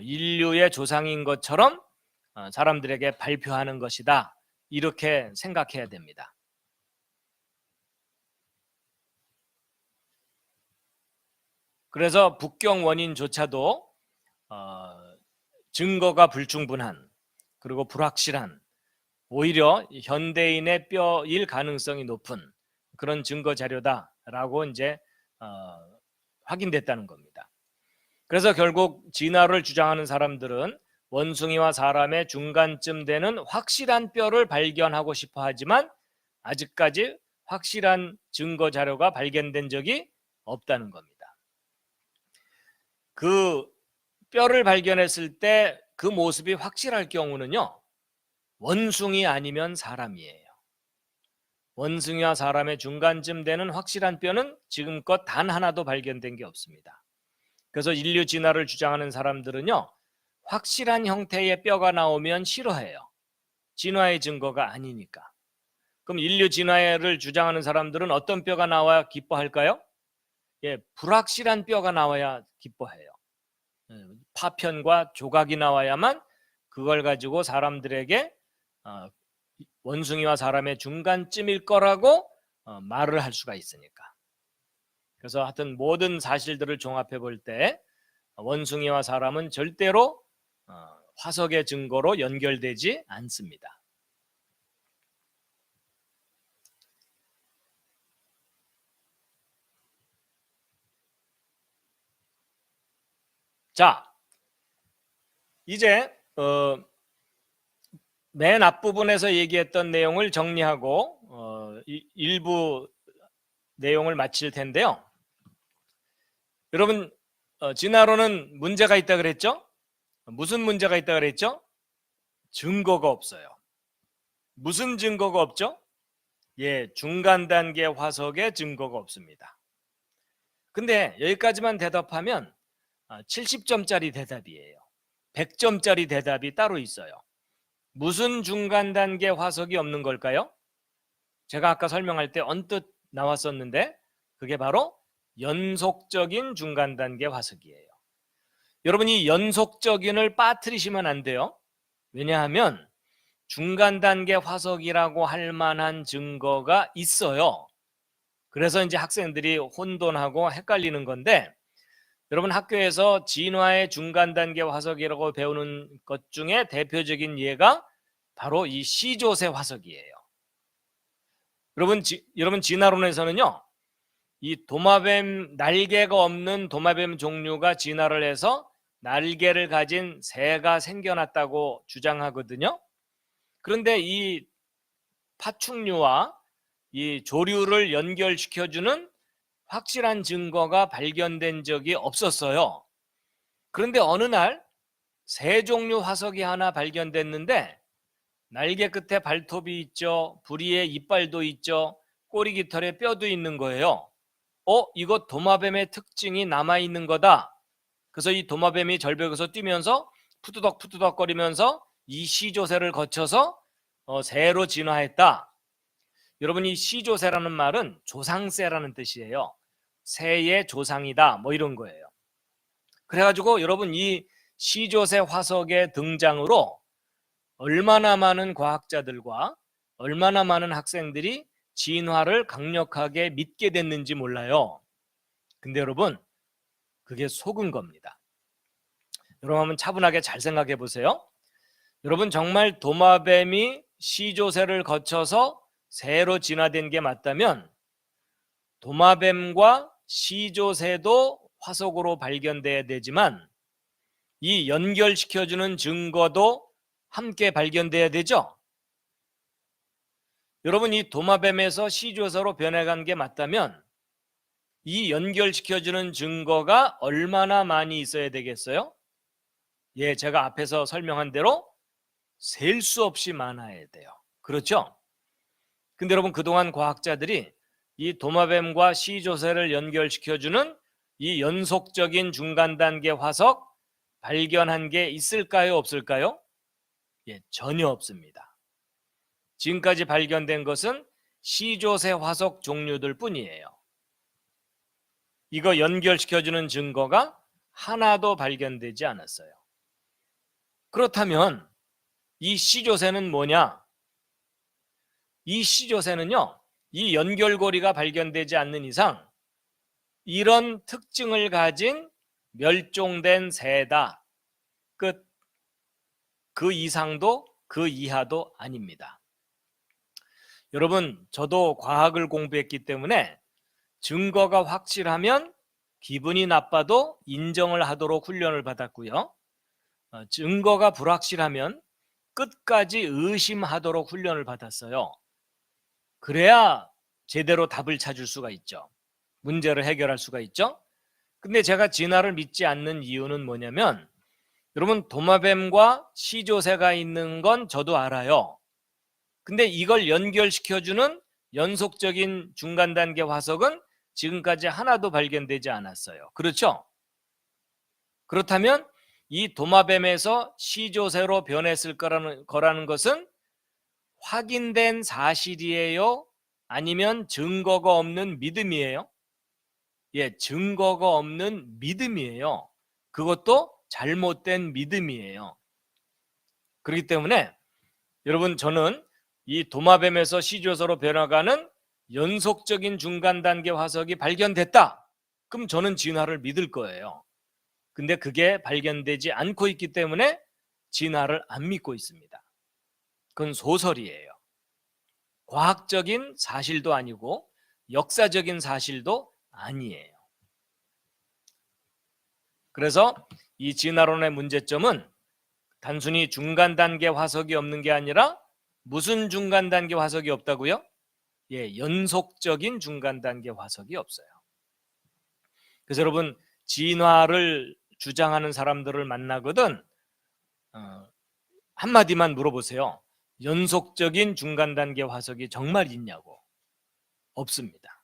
S1: 인류의 조상인 것처럼 사람들에게 발표하는 것이다, 이렇게 생각해야 됩니다. 그래서 북경 원인조차도 증거가 불충분한, 그리고 불확실한, 오히려 현대인의 뼈일 가능성이 높은 그런 증거 자료다라고 이제 확인됐다는 겁니다. 그래서 결국 진화를 주장하는 사람들은 원숭이와 사람의 중간쯤 되는 확실한 뼈를 발견하고 싶어 하지만 아직까지 확실한 증거 자료가 발견된 적이 없다는 겁니다. 그 뼈를 발견했을 때 그 모습이 확실할 경우는요, 원숭이 아니면 사람이에요. 원숭이와 사람의 중간쯤 되는 확실한 뼈는 지금껏 단 하나도 발견된 게 없습니다. 그래서 인류 진화를 주장하는 사람들은요, 확실한 형태의 뼈가 나오면 싫어해요. 진화의 증거가 아니니까. 그럼 인류 진화를 주장하는 사람들은 어떤 뼈가 나와야 기뻐할까요? 예, 불확실한 뼈가 나와야 기뻐해요. 파편과 조각이 나와야만 그걸 가지고 사람들에게 원숭이와 사람의 중간쯤일 거라고 말을 할 수가 있으니까. 그래서 하여튼 모든 사실들을 종합해 볼 때 원숭이와 사람은 절대로 화석의 증거로 연결되지 않습니다. 자, 이제 맨 앞부분에서 얘기했던 내용을 정리하고 일부 내용을 마칠 텐데요. 여러분, 진화론은 문제가 있다 그랬죠? 무슨 문제가 있다 그랬죠? 증거가 없어요. 무슨 증거가 없죠? 예, 중간 단계 화석의 증거가 없습니다. 근데 여기까지만 대답하면 70점짜리 대답이에요. 100점짜리 대답이 따로 있어요. 무슨 중간 단계 화석이 없는 걸까요? 제가 아까 설명할 때 언뜻 나왔었는데 그게 바로 연속적인 중간 단계 화석이에요. 여러분이 연속적인을 빠뜨리시면 안 돼요. 왜냐하면 중간 단계 화석이라고 할 만한 증거가 있어요. 그래서 이제 학생들이 혼돈하고 헷갈리는 건데, 여러분 학교에서 진화의 중간 단계 화석이라고 배우는 것 중에 대표적인 예가 바로 이 시조새 화석이에요. 여러분 진화론에서는요, 이 도마뱀, 날개가 없는 도마뱀 종류가 진화를 해서 날개를 가진 새가 생겨났다고 주장하거든요. 그런데 이 파충류와 이 조류를 연결시켜주는 확실한 증거가 발견된 적이 없었어요. 그런데 어느 날 새 종류 화석이 하나 발견됐는데 날개 끝에 발톱이 있죠. 부리에 이빨도 있죠. 꼬리 깃털에 뼈도 있는 거예요. 이거 도마뱀의 특징이 남아있는 거다. 그래서 이 도마뱀이 절벽에서 뛰면서 푸드덕 푸드덕 거리면서 이 시조새를 거쳐서 새로 진화했다. 여러분, 이 시조새라는 말은 조상새라는 뜻이에요. 새의 조상이다, 뭐 이런 거예요. 그래가지고 여러분, 이 시조새 화석의 등장으로 얼마나 많은 과학자들과 얼마나 많은 학생들이 진화를 강력하게 믿게 됐는지 몰라요. 근데 여러분, 그게 속은 겁니다. 여러분, 한번 차분하게 잘 생각해 보세요. 여러분, 정말 도마뱀이 시조새를 거쳐서 새로 진화된 게 맞다면 도마뱀과 시조새도 화석으로 발견돼야 되지만 이 연결시켜주는 증거도 함께 발견돼야 되죠. 여러분, 이 도마뱀에서 시조새로 변해간 게 맞다면 이 연결시켜주는 증거가 얼마나 많이 있어야 되겠어요? 예, 제가 앞에서 설명한 대로 셀 수 없이 많아야 돼요. 그렇죠? 근데 여러분, 그동안 과학자들이 이 도마뱀과 시조새를 연결시켜주는 이 연속적인 중간 단계 화석 발견한 게 있을까요? 없을까요? 예, 전혀 없습니다. 지금까지 발견된 것은 시조새 화석 종류들 뿐이에요. 이거 연결시켜주는 증거가 하나도 발견되지 않았어요. 그렇다면 이 시조새는 뭐냐? 이 시조새는요, 이 연결고리가 발견되지 않는 이상 이런 특징을 가진 멸종된 새다. 끝. 그 이상도 그 이하도 아닙니다. 여러분, 저도 과학을 공부했기 때문에 증거가 확실하면 기분이 나빠도 인정을 하도록 훈련을 받았고요. 증거가 불확실하면 끝까지 의심하도록 훈련을 받았어요. 그래야 제대로 답을 찾을 수가 있죠. 문제를 해결할 수가 있죠. 근데 제가 진화를 믿지 않는 이유는 뭐냐면, 여러분, 도마뱀과 시조새가 있는 건 저도 알아요. 근데 이걸 연결시켜주는 연속적인 중간 단계 화석은 지금까지 하나도 발견되지 않았어요. 그렇죠? 그렇다면 이 도마뱀에서 시조새로 변했을 거라는 것은 확인된 사실이에요? 아니면 증거가 없는 믿음이에요? 예, 증거가 없는 믿음이에요. 그것도 잘못된 믿음이에요. 그렇기 때문에 여러분, 저는 이 도마뱀에서 시조새로 변화가는 연속적인 중간 단계 화석이 발견됐다. 그럼 저는 진화를 믿을 거예요. 근데 그게 발견되지 않고 있기 때문에 진화를 안 믿고 있습니다. 그건 소설이에요. 과학적인 사실도 아니고 역사적인 사실도 아니에요. 그래서 이 진화론의 문제점은 단순히 중간 단계 화석이 없는 게 아니라 무슨 중간 단계 화석이 없다고요? 예, 연속적인 중간 단계 화석이 없어요. 그래서 여러분, 진화를 주장하는 사람들을 만나거든 한마디만 물어보세요. 연속적인 중간 단계 화석이 정말 있냐고. 없습니다.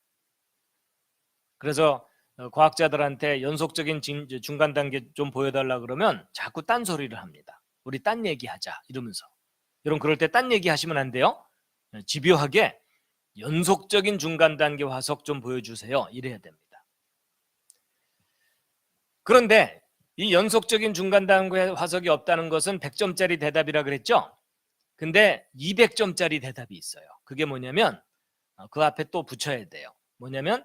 S1: 그래서 과학자들한테 연속적인 중간 단계 좀 보여달라 그러면 자꾸 딴소리를 합니다. 우리 딴 얘기하자 이러면서. 여러분, 그럴 때 딴 얘기 하시면 안 돼요. 집요하게 연속적인 중간 단계 화석 좀 보여주세요. 이래야 됩니다. 그런데 이 연속적인 중간 단계 화석이 없다는 것은 100점짜리 대답이라 그랬죠. 근데 200점짜리 대답이 있어요. 그게 뭐냐면 그 앞에 또 붙여야 돼요. 뭐냐면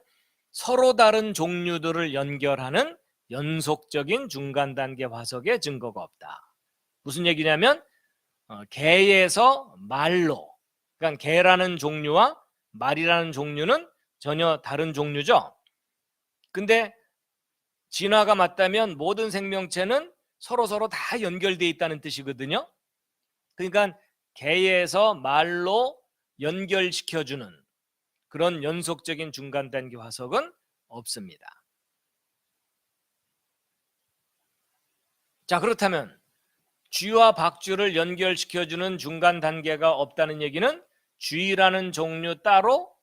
S1: 서로 다른 종류들을 연결하는 연속적인 중간 단계 화석의 증거가 없다. 무슨 얘기냐면 개에서 말로, 그러니까 개라는 종류와 말이라는 종류는 전혀 다른 종류죠. 근데 진화가 맞다면 모든 생명체는 서로 다 연결되어 있다는 뜻이거든요. 그러니까 개에서 말로 연결시켜주는 그런 연속적인 중간 단계 화석은 없습니다. 자, 그렇다면 쥐와 박쥐를 연결시켜주는 중간 단계가 없다는 얘기는 쥐라는 종류 따로,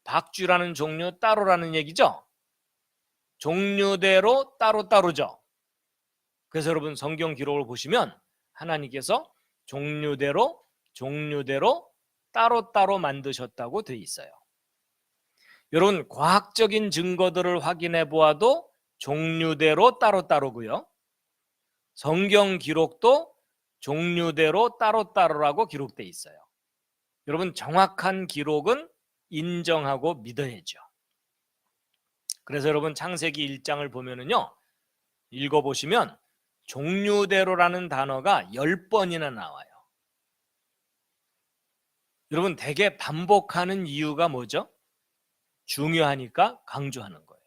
S1: 박쥐라는 종류 따로라는 얘기죠. 종류대로 따로따로죠. 그래서 여러분 성경 기록을 보시면 하나님께서 종류대로 따로따로 만드셨다고 되어 있어요. 여러분 과학적인 증거들을 확인해 보아도 종류대로 따로따로고요. 성경 기록도 종류대로 따로따로라고 기록되어 있어요. 여러분 정확한 기록은 인정하고 믿어야죠. 그래서 여러분 창세기 1장을 보면은요, 읽어보시면 종류대로라는 단어가 10번이나 나와요. 여러분 대개 반복하는 이유가 뭐죠? 중요하니까 강조하는 거예요.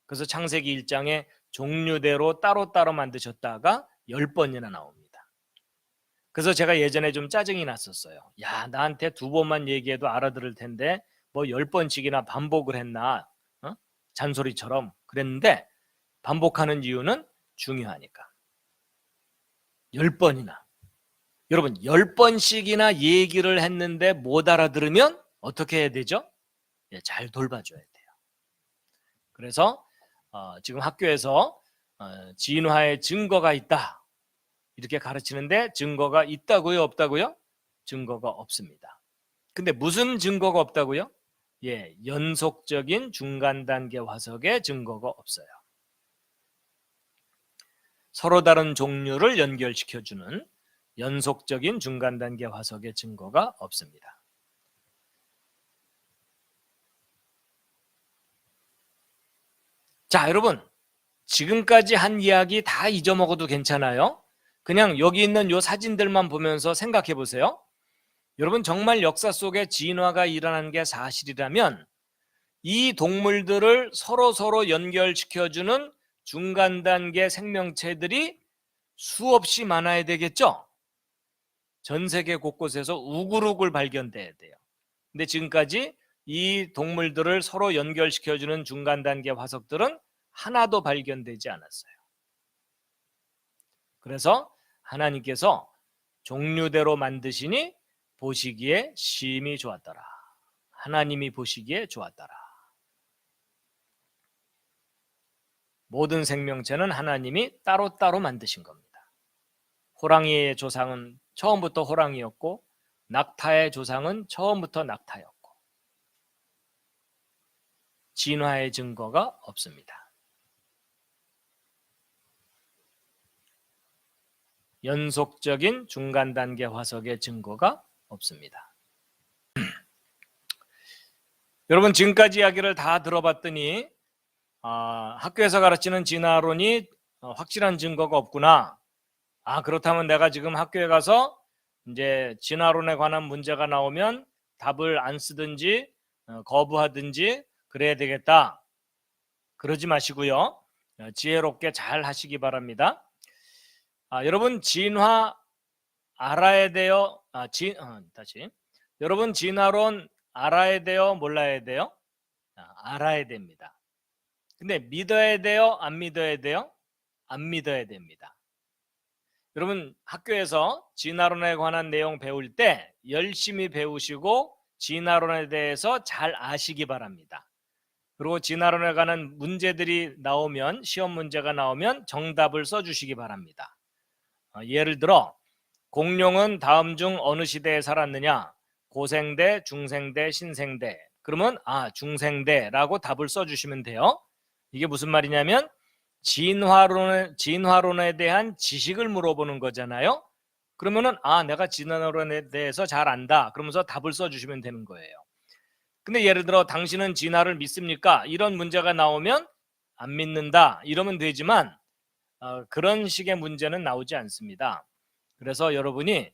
S1: 그래서 창세기 1장에 종류대로 따로따로 만드셨다가 10번이나 나옵니다. 그래서 제가 예전에 좀 짜증이 났었어요. 야, 나한테 2번만 얘기해도 알아들을 텐데 뭐 10번씩이나 반복을 했나, 잔소리처럼 그랬는데, 반복하는 이유는 중요하니까. 10번이나. 여러분 10번씩이나 얘기를 했는데 못 알아들으면 어떻게 해야 되죠? 잘 돌봐줘야 돼요. 그래서 지금 학교에서 진화의 증거가 있다 이렇게 가르치는데, 증거가 있다고요, 없다고요? 증거가 없습니다. 근데 무슨 증거가 없다고요? 연속적인 중간 단계 화석의 증거가 없어요. 서로 다른 종류를 연결시켜주는 연속적인 중간 단계 화석의 증거가 없습니다. 자, 여러분 지금까지 한 이야기 다 잊어먹어도 괜찮아요. 그냥 여기 있는 요 사진들만 보면서 생각해 보세요. 여러분 정말 역사 속에 진화가 일어난 게 사실이라면 이 동물들을 서로 연결시켜주는 중간 단계 생명체들이 수없이 많아야 되겠죠? 전 세계 곳곳에서 우글우글 발견돼야 돼요. 근데 지금까지 이 동물들을 서로 연결시켜주는 중간 단계 화석들은 하나도 발견되지 않았어요. 그래서 하나님께서 종류대로 만드시니 보시기에 심히 좋았더라. 하나님이 보시기에 좋았더라. 모든 생명체는 하나님이 따로따로 만드신 겁니다. 호랑이의 조상은 처음부터 호랑이였고, 낙타의 조상은 처음부터 낙타였고, 진화의 증거가 없습니다. 연속적인 중간 단계 화석의 증거가 없습니다. 여러분 지금까지 이야기를 다 들어봤더니 학교에서 가르치는 진화론이 확실한 증거가 없구나. 그렇다면 내가 지금 학교에 가서 이제 진화론에 관한 문제가 나오면 답을 안 쓰든지 거부하든지 그래야 되겠다. 그러지 마시고요. 지혜롭게 잘 하시기 바랍니다. 여러분 진화 알아야 돼요. 여러분 진화론 알아야 돼요, 몰라야 돼요? 알아야 됩니다. 근데 믿어야 돼요, 안 믿어야 돼요? 안 믿어야 됩니다. 여러분 학교에서 진화론에 관한 내용 배울 때 열심히 배우시고 진화론에 대해서 잘 아시기 바랍니다. 그리고 진화론에 관한 문제들이 나오면, 시험 문제가 나오면 정답을 써주시기 바랍니다. 예를 들어 공룡은 다음 중 어느 시대에 살았느냐? 고생대, 중생대, 신생대. 그러면 중생대라고 답을 써주시면 돼요. 이게 무슨 말이냐면 진화론에 대한 지식을 물어보는 거잖아요. 그러면은 내가 진화론에 대해서 잘 안다 그러면서 답을 써주시면 되는 거예요. 근데 예를 들어 당신은 진화를 믿습니까? 이런 문제가 나오면 안 믿는다 이러면 되지만 그런 식의 문제는 나오지 않습니다. 그래서 여러분이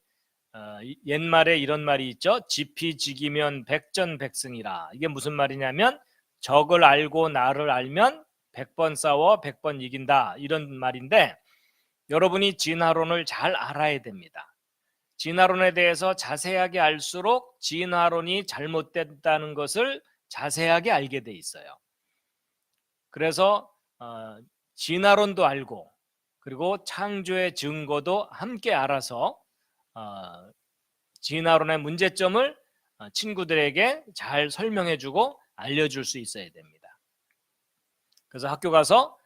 S1: 옛말에 이런 말이 있죠. 지피지기면 백전백승이라. 이게 무슨 말이냐면 적을 알고 나를 알면 100번 싸워 100번 이긴다 이런 말인데, 여러분이 진화론을 잘 알아야 됩니다. 진화론에 대해서 자세하게 알수록 진화론이 잘못됐다는 것을 자세하게 알게 돼 있어요. 그래서 진화론도 알고 그리고 창조의 증거도 함께 알아서 진화론의 문제점을 친구들에게 잘 설명해주고 알려줄 수 있어야 됩니다. 그래서 학교 가서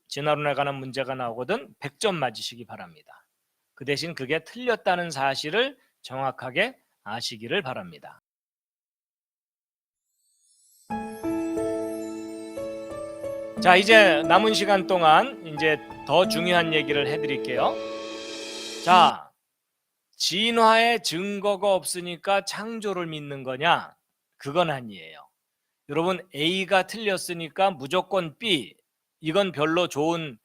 S1: 진화론에 관한 문제가 나오거든 100점 맞으시기 바랍니다. 그 대신 그게 틀렸다는 사실을 정확하게 아시기를 바랍니다. 자, 이제 남은 시간 동안 이제 더 중요한 얘기를 해드릴게요. 자, 진화의 증거가 없으니까 창조를 믿는 거냐? 그건 아니에요. 여러분, A가 틀렸으니까 무조건 B, 이건 별로 좋은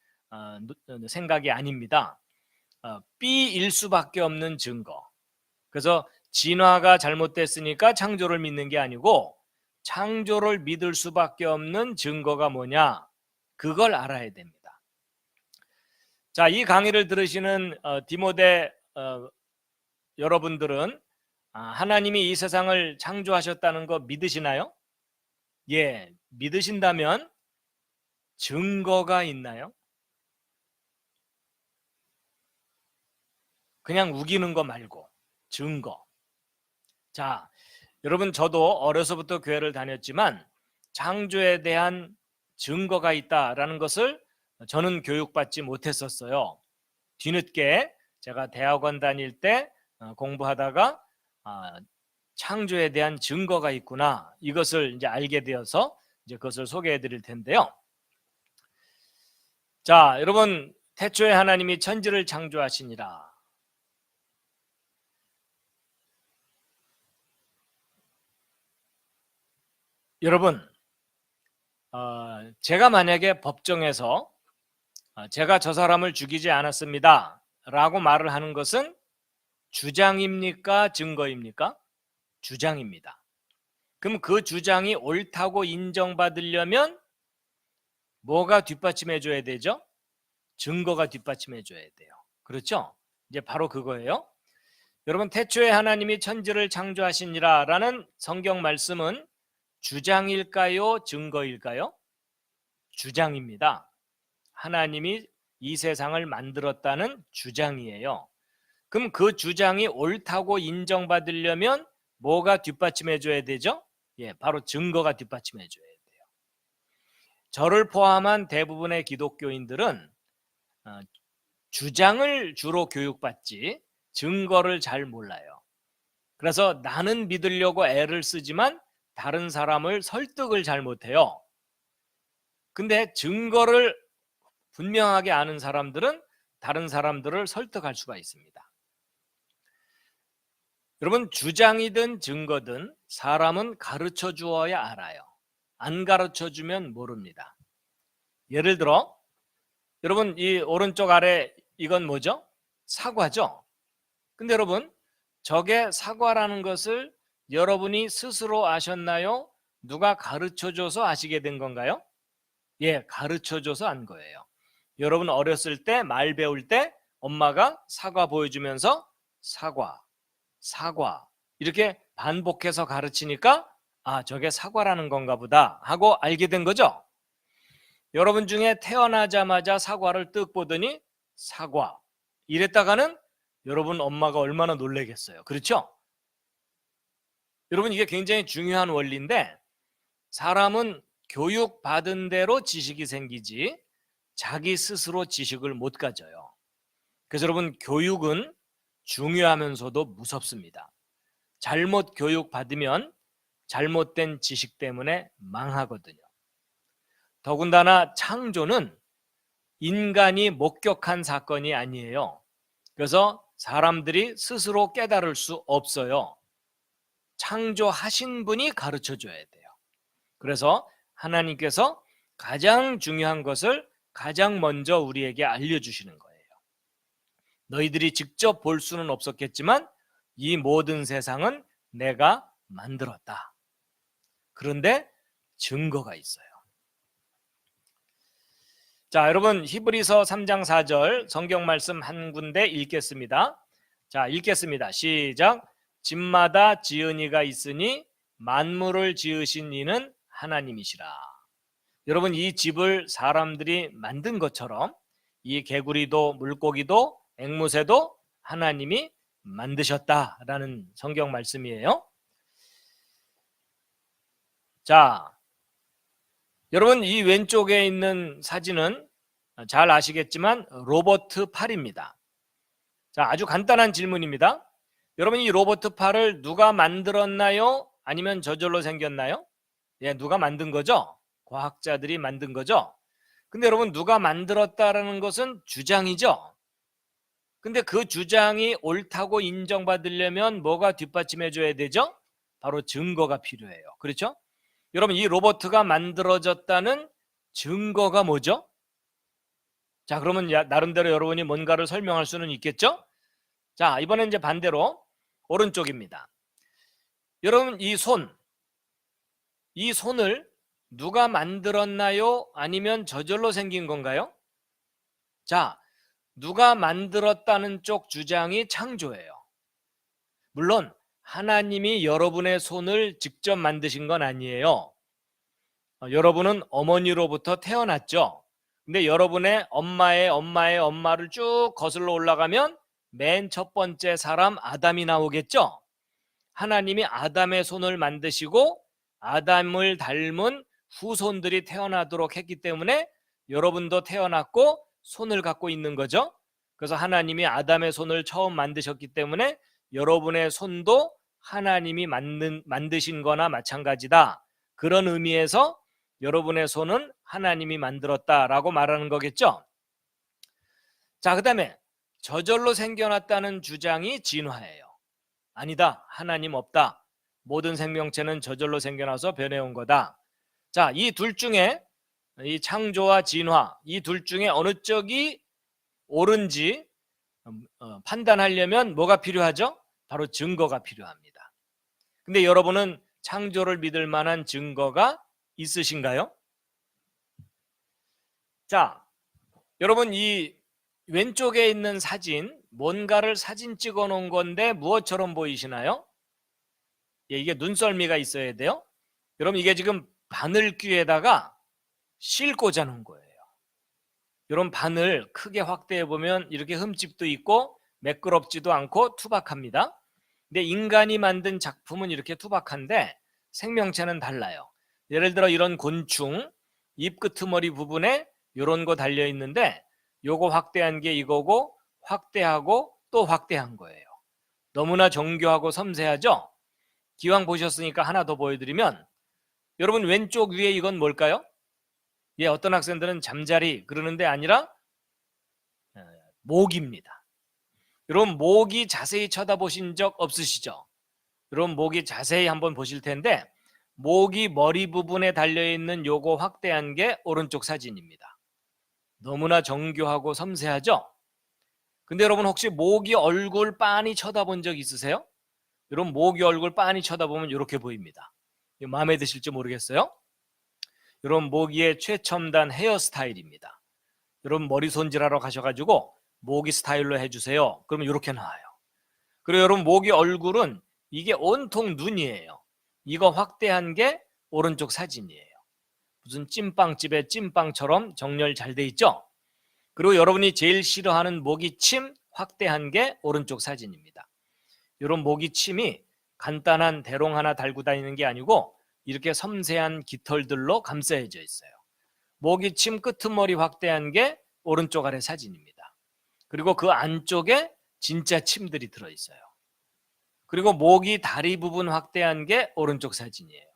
S1: 생각이 아닙니다. B일 수밖에 없는 증거. 그래서 진화가 잘못됐으니까 창조를 믿는 게 아니고 창조를 믿을 수밖에 없는 증거가 뭐냐? 그걸 알아야 됩니다. 자, 이 강의를 들으시는 디모데 여러분들은 하나님이 이 세상을 창조하셨다는 거 믿으시나요? 예, 믿으신다면 증거가 있나요? 그냥 우기는 거 말고 증거. 자, 여러분, 저도 어려서부터 교회를 다녔지만 창조에 대한 증거가 있다라는 것을 저는 교육받지 못했었어요. 뒤늦게 제가 대학원 다닐 때 공부하다가 창조에 대한 증거가 있구나, 이것을 이제 알게 되어서 이제 그것을 소개해 드릴 텐데요. 자, 여러분, 태초에 하나님이 천지를 창조하시니라. 여러분, 제가 만약에 법정에서 제가 저 사람을 죽이지 않았습니다 라고 말을 하는 것은 주장입니까? 증거입니까? 주장입니다. 그럼 그 주장이 옳다고 인정받으려면 뭐가 뒷받침해 줘야 되죠? 증거가 뒷받침해 줘야 돼요. 그렇죠? 이제 바로 그거예요. 여러분, 태초에 하나님이 천지를 창조하시니라 라는 성경 말씀은 주장일까요? 증거일까요? 주장입니다. 하나님이 이 세상을 만들었다는 주장이에요. 그럼 그 주장이 옳다고 인정받으려면 뭐가 뒷받침해 줘야 되죠? 예, 바로 증거가 뒷받침해 줘야 돼요. 저를 포함한 대부분의 기독교인들은 주장을 주로 교육받지 증거를 잘 몰라요. 그래서 나는 믿으려고 애를 쓰지만 다른 사람을 설득을 잘 못해요. 근데 증거를 분명하게 아는 사람들은 다른 사람들을 설득할 수가 있습니다. 여러분, 주장이든 증거든 사람은 가르쳐 주어야 알아요. 안 가르쳐 주면 모릅니다. 예를 들어, 여러분, 이 오른쪽 아래 이건 뭐죠? 사과죠. 근데 여러분, 저게 사과라는 것을 여러분이 스스로 아셨나요? 누가 가르쳐 줘서 아시게 된 건가요? 예, 가르쳐 줘서 안 거예요. 여러분 어렸을 때 말 배울 때 엄마가 사과 보여주면서 사과, 사과 이렇게 반복해서 가르치니까 저게 사과라는 건가 보다 하고 알게 된 거죠. 여러분 중에 태어나자마자 사과를 뜩 보더니 사과 이랬다가는 여러분 엄마가 얼마나 놀라겠어요. 그렇죠? 여러분, 이게 굉장히 중요한 원리인데 사람은 교육받은 대로 지식이 생기지 자기 스스로 지식을 못 가져요. 그래서 여러분, 교육은 중요하면서도 무섭습니다. 잘못 교육받으면 잘못된 지식 때문에 망하거든요. 더군다나 창조는 인간이 목격한 사건이 아니에요. 그래서 사람들이 스스로 깨달을 수 없어요. 창조하신 분이 가르쳐 줘야 돼요. 그래서 하나님께서 가장 중요한 것을 가장 먼저 우리에게 알려주시는 거예요. 너희들이 직접 볼 수는 없었겠지만 이 모든 세상은 내가 만들었다. 그런데 증거가 있어요. 자, 여러분, 히브리서 3장 4절 성경 말씀 한 군데 읽겠습니다. 자, 읽겠습니다. 시작. 집마다 지은 이가 있으니 만물을 지으신 이는 하나님이시라. 여러분, 이 집을 사람들이 만든 것처럼 이 개구리도 물고기도 앵무새도 하나님이 만드셨다라는 성경 말씀이에요. 자, 여러분 이 왼쪽에 있는 사진은 잘 아시겠지만 로버트 팔입니다. 자, 아주 간단한 질문입니다. 여러분 이 로버트 팔을 누가 만들었나요? 아니면 저절로 생겼나요? 예, 누가 만든 거죠? 과학자들이 만든 거죠. 근데 여러분 누가 만들었다라는 것은 주장이죠. 근데 그 주장이 옳다고 인정받으려면 뭐가 뒷받침해 줘야 되죠? 바로 증거가 필요해요. 그렇죠? 여러분 이 로버트가 만들어졌다는 증거가 뭐죠? 자, 그러면 나름대로 여러분이 뭔가를 설명할 수는 있겠죠? 자, 이번엔 이제 반대로 오른쪽입니다. 여러분 이 손을 누가 만들었나요? 아니면 저절로 생긴 건가요? 자, 누가 만들었다는 쪽 주장이 창조예요. 물론 하나님이 여러분의 손을 직접 만드신 건 아니에요. 여러분은 어머니로부터 태어났죠. 근데 여러분의 엄마의 엄마를 쭉 거슬러 올라가면 맨 첫 번째 사람 아담이 나오겠죠. 하나님이 아담의 손을 만드시고 아담을 닮은 후손들이 태어나도록 했기 때문에 여러분도 태어났고 손을 갖고 있는 거죠. 그래서 하나님이 아담의 손을 처음 만드셨기 때문에 여러분의 손도 하나님이 만드신 거나 마찬가지다. 그런 의미에서 여러분의 손은 하나님이 만들었다라고 말하는 거겠죠. 자, 그다음에 저절로 생겨났다는 주장이 진화예요. 아니다. 하나님 없다. 모든 생명체는 저절로 생겨나서 변해온 거다. 자, 이 둘 중에 이 창조와 진화, 이 둘 중에 어느 쪽이 옳은지 판단하려면 뭐가 필요하죠? 바로 증거가 필요합니다. 근데 여러분은 창조를 믿을 만한 증거가 있으신가요? 자, 여러분 이 왼쪽에 있는 사진, 뭔가를 사진 찍어 놓은 건데 무엇처럼 보이시나요? 예, 이게 눈썰미가 있어야 돼요. 여러분 이게 지금 바늘귀에다가 실 꽂아 놓은 거예요. 이런 바늘 크게 확대해 보면 이렇게 흠집도 있고 매끄럽지도 않고 투박합니다. 근데 인간이 만든 작품은 이렇게 투박한데 생명체는 달라요. 예를 들어 이런 곤충 입 끄트머리 부분에 이런 거 달려 있는데 요거 확대한 게 이거고 확대하고 또 확대한 거예요. 너무나 정교하고 섬세하죠? 기왕 보셨으니까 하나 더 보여드리면 여러분 왼쪽 위에 이건 뭘까요? 예, 어떤 학생들은 잠자리 그러는데 아니라 모기입니다. 여러분 모기 자세히 쳐다보신 적 없으시죠? 여러분 모기 자세히 한번 보실 텐데 모기 머리 부분에 달려있는 요거 확대한 게 오른쪽 사진입니다. 너무나 정교하고 섬세하죠? 근데 여러분 혹시 모기 얼굴 빤히 쳐다본 적 있으세요? 여러분 모기 얼굴 빤히 쳐다보면 이렇게 보입니다. 마음에 드실지 모르겠어요? 여러분 모기의 최첨단 헤어스타일입니다. 여러분 머리 손질하러 가셔가지고 모기 스타일로 해주세요. 그러면 이렇게 나와요. 그리고 여러분 모기 얼굴은 이게 온통 눈이에요. 이거 확대한 게 오른쪽 사진이에요. 무슨 찐빵집의 찐빵처럼 정렬 잘 돼 있죠? 그리고 여러분이 제일 싫어하는 모기침 확대한 게 오른쪽 사진입니다. 이런 모기침이 간단한 대롱 하나 달고 다니는 게 아니고 이렇게 섬세한 깃털들로 감싸여져 있어요. 모기침 끄트머리 확대한 게 오른쪽 아래 사진입니다. 그리고 그 안쪽에 진짜 침들이 들어있어요. 그리고 모기 다리 부분 확대한 게 오른쪽 사진이에요.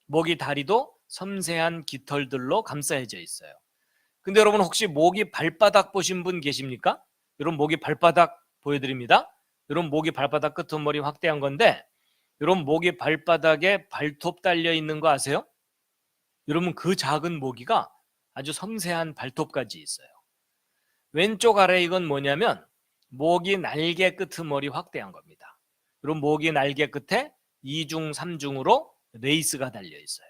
S1: 모기 다리도 섬세한 깃털들로 감싸여져 있어요. 근데 여러분 혹시 모기 발바닥 보신 분 계십니까? 여러분 모기 발바닥 보여드립니다. 여러분 모기 발바닥 끄트머리 확대한 건데 여러분 모기 발바닥에 발톱 달려 있는 거 아세요? 여러분 그 작은 모기가 아주 섬세한 발톱까지 있어요. 왼쪽 아래 이건 뭐냐면 모기 날개 끄트머리 확대한 겁니다. 여러분 모기 날개 끝에 2중 3중으로 레이스가 달려 있어요.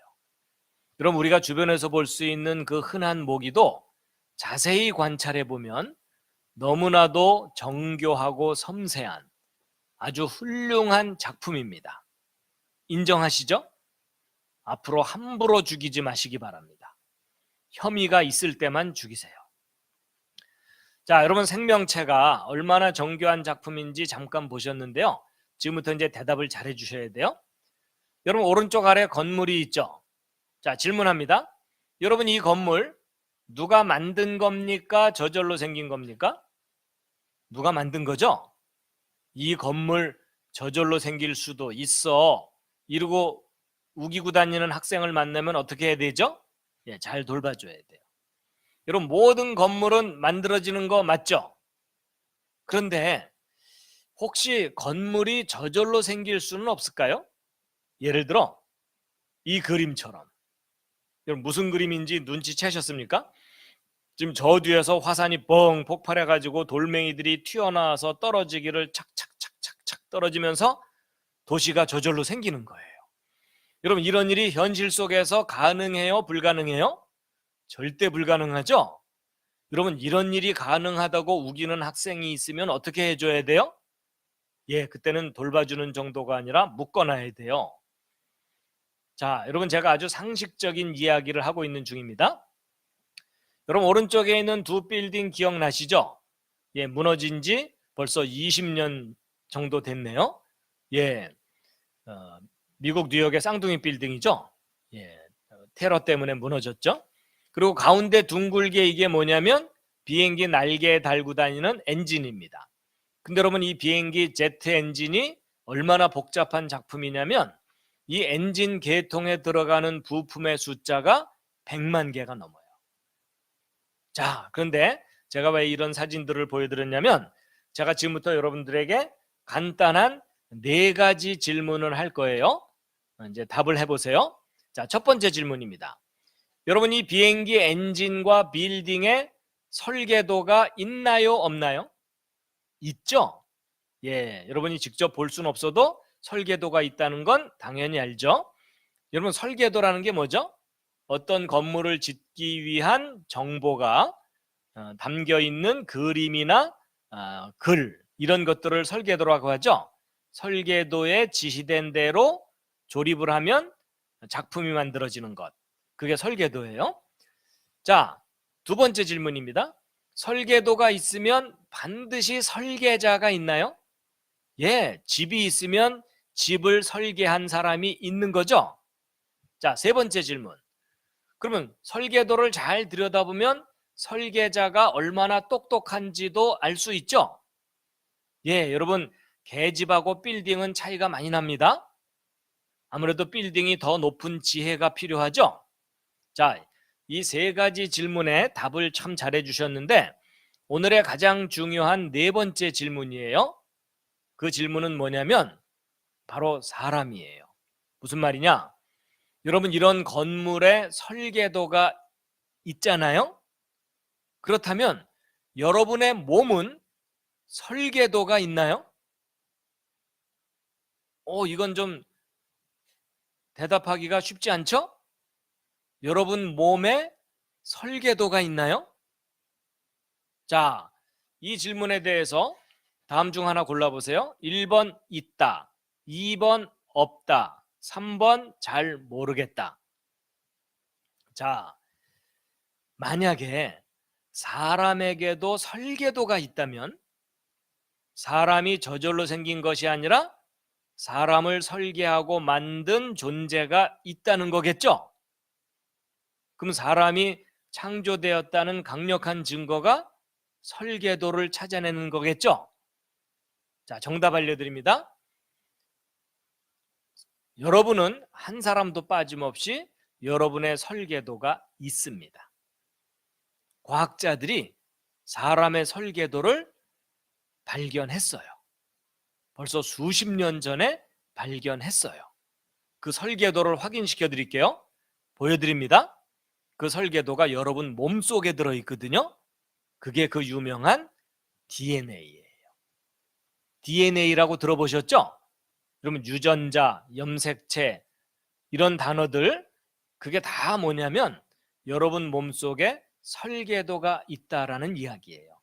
S1: 여러분 우리가 주변에서 볼 수 있는 그 흔한 모기도 자세히 관찰해 보면 너무나도 정교하고 섬세한 아주 훌륭한 작품입니다. 인정하시죠? 앞으로 함부로 죽이지 마시기 바랍니다. 혐의가 있을 때만 죽이세요. 자, 여러분 생명체가 얼마나 정교한 작품인지 잠깐 보셨는데요. 지금부터 이제 대답을 잘 해주셔야 돼요. 여러분 오른쪽 아래 건물이 있죠. 자, 질문합니다. 여러분 이 건물 누가 만든 겁니까? 저절로 생긴 겁니까? 누가 만든 거죠? 이 건물 저절로 생길 수도 있어. 이러고 우기고 다니는 학생을 만나면 어떻게 해야 되죠? 예, 잘 돌봐줘야 돼요. 여러분 모든 건물은 만들어지는 거 맞죠? 그런데 혹시 건물이 저절로 생길 수는 없을까요? 예를 들어 이 그림처럼. 여러분 무슨 그림인지 눈치채셨습니까? 지금 저 뒤에서 화산이 뻥 폭발해 가지고 돌멩이들이 튀어나와서 떨어지기를 착착착착착 떨어지면서 도시가 저절로 생기는 거예요. 여러분 이런 일이 현실 속에서 가능해요? 불가능해요? 절대 불가능하죠? 여러분 이런 일이 가능하다고 우기는 학생이 있으면 어떻게 해줘야 돼요? 예, 그때는 돌봐주는 정도가 아니라 묶어놔야 돼요. 자, 여러분 제가 아주 상식적인 이야기를 하고 있는 중입니다. 여러분 오른쪽에 있는 두 빌딩 기억나시죠? 예, 무너진 지 벌써 20년 정도 됐네요. 예, 미국 뉴욕의 쌍둥이 빌딩이죠. 예, 테러 때문에 무너졌죠. 그리고 가운데 둥글게 이게 뭐냐면 비행기 날개에 달고 다니는 엔진입니다. 근데 여러분 이 비행기 제트 엔진이 얼마나 복잡한 작품이냐면 이 엔진 계통에 들어가는 부품의 숫자가 100만 개가 넘어요. 자, 그런데 제가 왜 이런 사진들을 보여드렸냐면 제가 지금부터 여러분들에게 간단한 4가지 질문을 할 거예요. 이제 답을 해보세요. 자, 첫 번째 질문입니다. 여러분 이 비행기 엔진과 빌딩의 설계도가 있나요? 없나요? 있죠? 예, 여러분이 직접 볼 수는 없어도 설계도가 있다는 건 당연히 알죠? 여러분 설계도라는 게 뭐죠? 어떤 건물을 짓기 위한 정보가 담겨 있는 그림이나 글 이런 것들을 설계도라고 하죠. 설계도에 지시된 대로 조립을 하면 작품이 만들어지는 것, 그게 설계도예요. 자, 두 번째 질문입니다. 설계도가 있으면 반드시 설계자가 있나요? 예, 집이 있으면 집을 설계한 사람이 있는 거죠. 자, 세 번째 질문. 그러면 설계도를 잘 들여다보면 설계자가 얼마나 똑똑한지도 알 수 있죠. 예, 여러분 계집하고 빌딩은 차이가 많이 납니다. 아무래도 빌딩이 더 높은 지혜가 필요하죠. 자, 이 3가지 질문에 답을 참 잘해 주셨는데 오늘의 가장 중요한 4번째 질문이에요. 그 질문은 뭐냐면 바로 사람이에요. 무슨 말이냐? 여러분 이런 건물의 설계도가 있잖아요. 그렇다면 여러분의 몸은 설계도가 있나요? 이건 좀 대답하기가 쉽지 않죠? 여러분 몸에 설계도가 있나요? 자, 이 질문에 대해서 다음 중 하나 골라보세요. 1번 있다, 2번 없다, 3번 잘 모르겠다. 자, 만약에 사람에게도 설계도가 있다면 사람이 저절로 생긴 것이 아니라 사람을 설계하고 만든 존재가 있다는 거겠죠? 그럼 사람이 창조되었다는 강력한 증거가 설계도를 찾아내는 거겠죠? 자, 정답 알려드립니다. 여러분은 한 사람도 빠짐없이 여러분의 설계도가 있습니다. 과학자들이 사람의 설계도를 발견했어요. 벌써 수십 년 전에 발견했어요. 그 설계도를 확인시켜 드릴게요. 보여드립니다. 그 설계도가 여러분 몸속에 들어있거든요. 그게 그 유명한 DNA예요. DNA라고 들어보셨죠? 그러면 유전자, 염색체 이런 단어들 그게 다 뭐냐면 여러분 몸속에 설계도가 있다라는 이야기예요.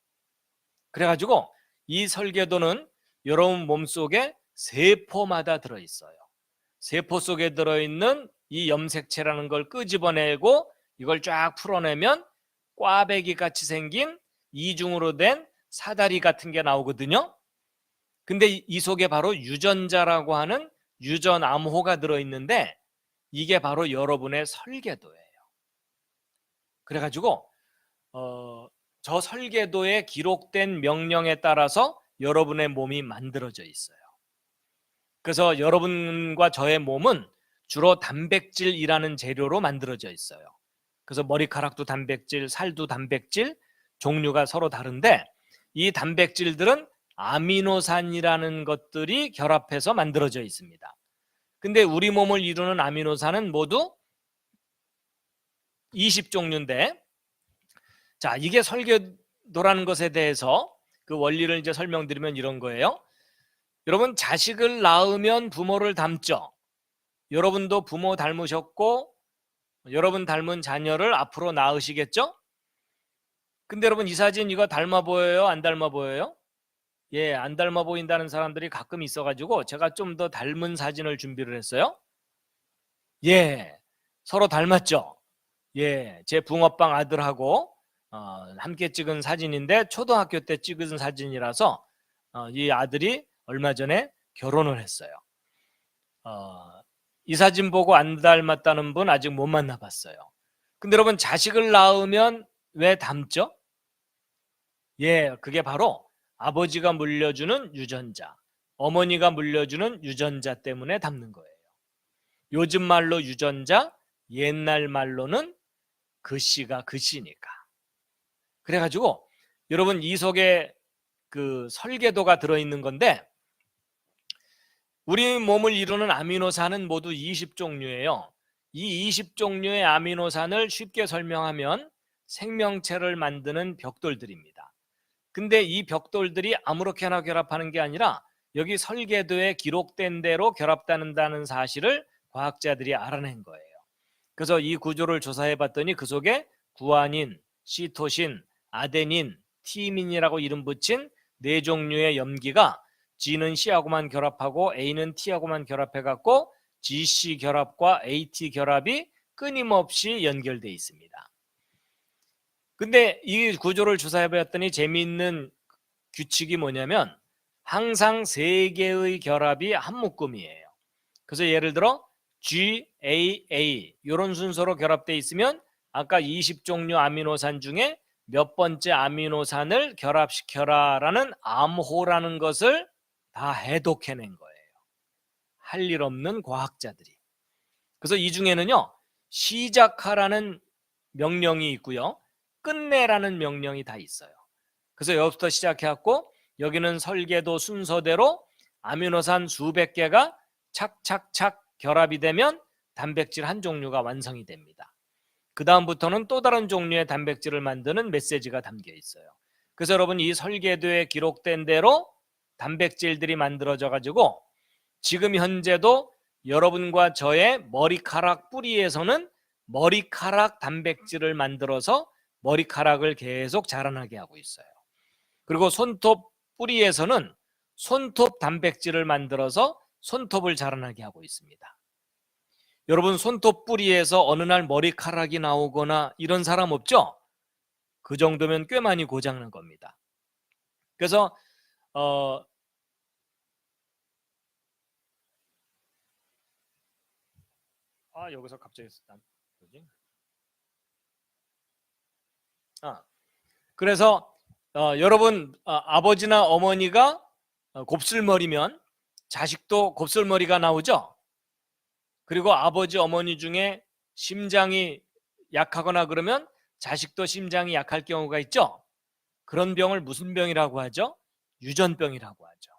S1: 그래가지고 이 설계도는 여러분 몸속에 세포마다 들어있어요. 세포 속에 들어있는 이 염색체라는 걸 끄집어내고 이걸 쫙 풀어내면 꽈배기 같이 생긴 이중으로 된 사다리 같은 게 나오거든요. 근데 이 속에 바로 유전자라고 하는 유전 암호가 들어있는데 이게 바로 여러분의 설계도예요. 그래가지고 저 설계도에 기록된 명령에 따라서 여러분의 몸이 만들어져 있어요. 그래서 여러분과 저의 몸은 주로 단백질이라는 재료로 만들어져 있어요. 그래서 머리카락도 단백질, 살도 단백질, 종류가 서로 다른데 이 단백질들은 아미노산이라는 것들이 결합해서 만들어져 있습니다. 근데 우리 몸을 이루는 아미노산은 모두 20종류인데, 자, 이게 설계도라는 것에 대해서 그 원리를 이제 설명드리면 이런 거예요. 여러분, 자식을 낳으면 부모를 닮죠. 여러분도 부모 닮으셨고 여러분 닮은 자녀를 앞으로 낳으시겠죠? 근데 여러분, 이 사진 이거 닮아 보여요? 안 닮아 보여요? 예, 안 닮아 보인다는 사람들이 가끔 있어가지고 제가 좀 더 닮은 사진을 준비를 했어요. 예, 서로 닮았죠? 예, 제 붕어빵 아들하고 함께 찍은 사진인데 초등학교 때 찍은 사진이라서 이 아들이 얼마 전에 결혼을 했어요. 이 사진 보고 안 닮았다는 분 아직 못 만나봤어요. 근데 여러분, 자식을 낳으면 왜 닮죠? 예, 그게 바로 아버지가 물려주는 유전자, 어머니가 물려주는 유전자 때문에 닮는 거예요. 요즘 말로 유전자, 옛날 말로는 글씨가 글씨니까. 그래가지고 여러분, 이 속에 그 설계도가 들어있는 건데 우리 몸을 이루는 아미노산은 모두 20종류예요. 이 20종류의 아미노산을 쉽게 설명하면 생명체를 만드는 벽돌들입니다. 근데 이 벽돌들이 아무렇게나 결합하는 게 아니라 여기 설계도에 기록된 대로 결합된다는 사실을 과학자들이 알아낸 거예요. 그래서 이 구조를 조사해 봤더니 그 속에 구아닌, 시토신, 아데닌, 티민이라고 이름 붙인 4종류의 염기가 G는 C하고만 결합하고 A는 T하고만 결합해갖고 GC 결합과 AT 결합이 끊임없이 연결되어 있습니다. 근데 이 구조를 조사해 봤더니 재미있는 규칙이 뭐냐면 항상 3개의 결합이 한 묶음이에요. 그래서 예를 들어 GAA 이런 순서로 결합되어 있으면 아까 20종류 아미노산 중에 몇 번째 아미노산을 결합시켜라 라는 암호라는 것을 다 해독해낸 거예요. 할 일 없는 과학자들이. 그래서 이 중에는요, 시작하라는 명령이 있고요, 끝내라는 명령이 다 있어요. 그래서 여기부터 시작해갖고 여기는 설계도 순서대로 아미노산 수백 개가 착착착 결합이 되면 단백질 한 종류가 완성이 됩니다. 그 다음부터는 또 다른 종류의 단백질을 만드는 메시지가 담겨 있어요. 그래서 여러분, 이 설계도에 기록된 대로 단백질들이 만들어져 가지고 지금 현재도 여러분과 저의 머리카락 뿌리에서는 머리카락 단백질을 만들어서 머리카락을 계속 자라나게 하고 있어요. 그리고 손톱 뿌리에서는 손톱 단백질을 만들어서 손톱을 자라나게 하고 있습니다. 여러분, 손톱 뿌리에서 어느 날 머리카락이 나오거나 이런 사람 없죠? 그 정도면 꽤 많이 고장난 겁니다. 그래서 여기서 갑자기 그래서 여러분, 아버지나 어머니가 곱슬머리면 자식도 곱슬머리가 나오죠. 그리고 아버지 어머니 중에 심장이 약하거나 그러면 자식도 심장이 약할 경우가 있죠. 그런 병을 무슨 병이라고 하죠? 유전병이라고 하죠.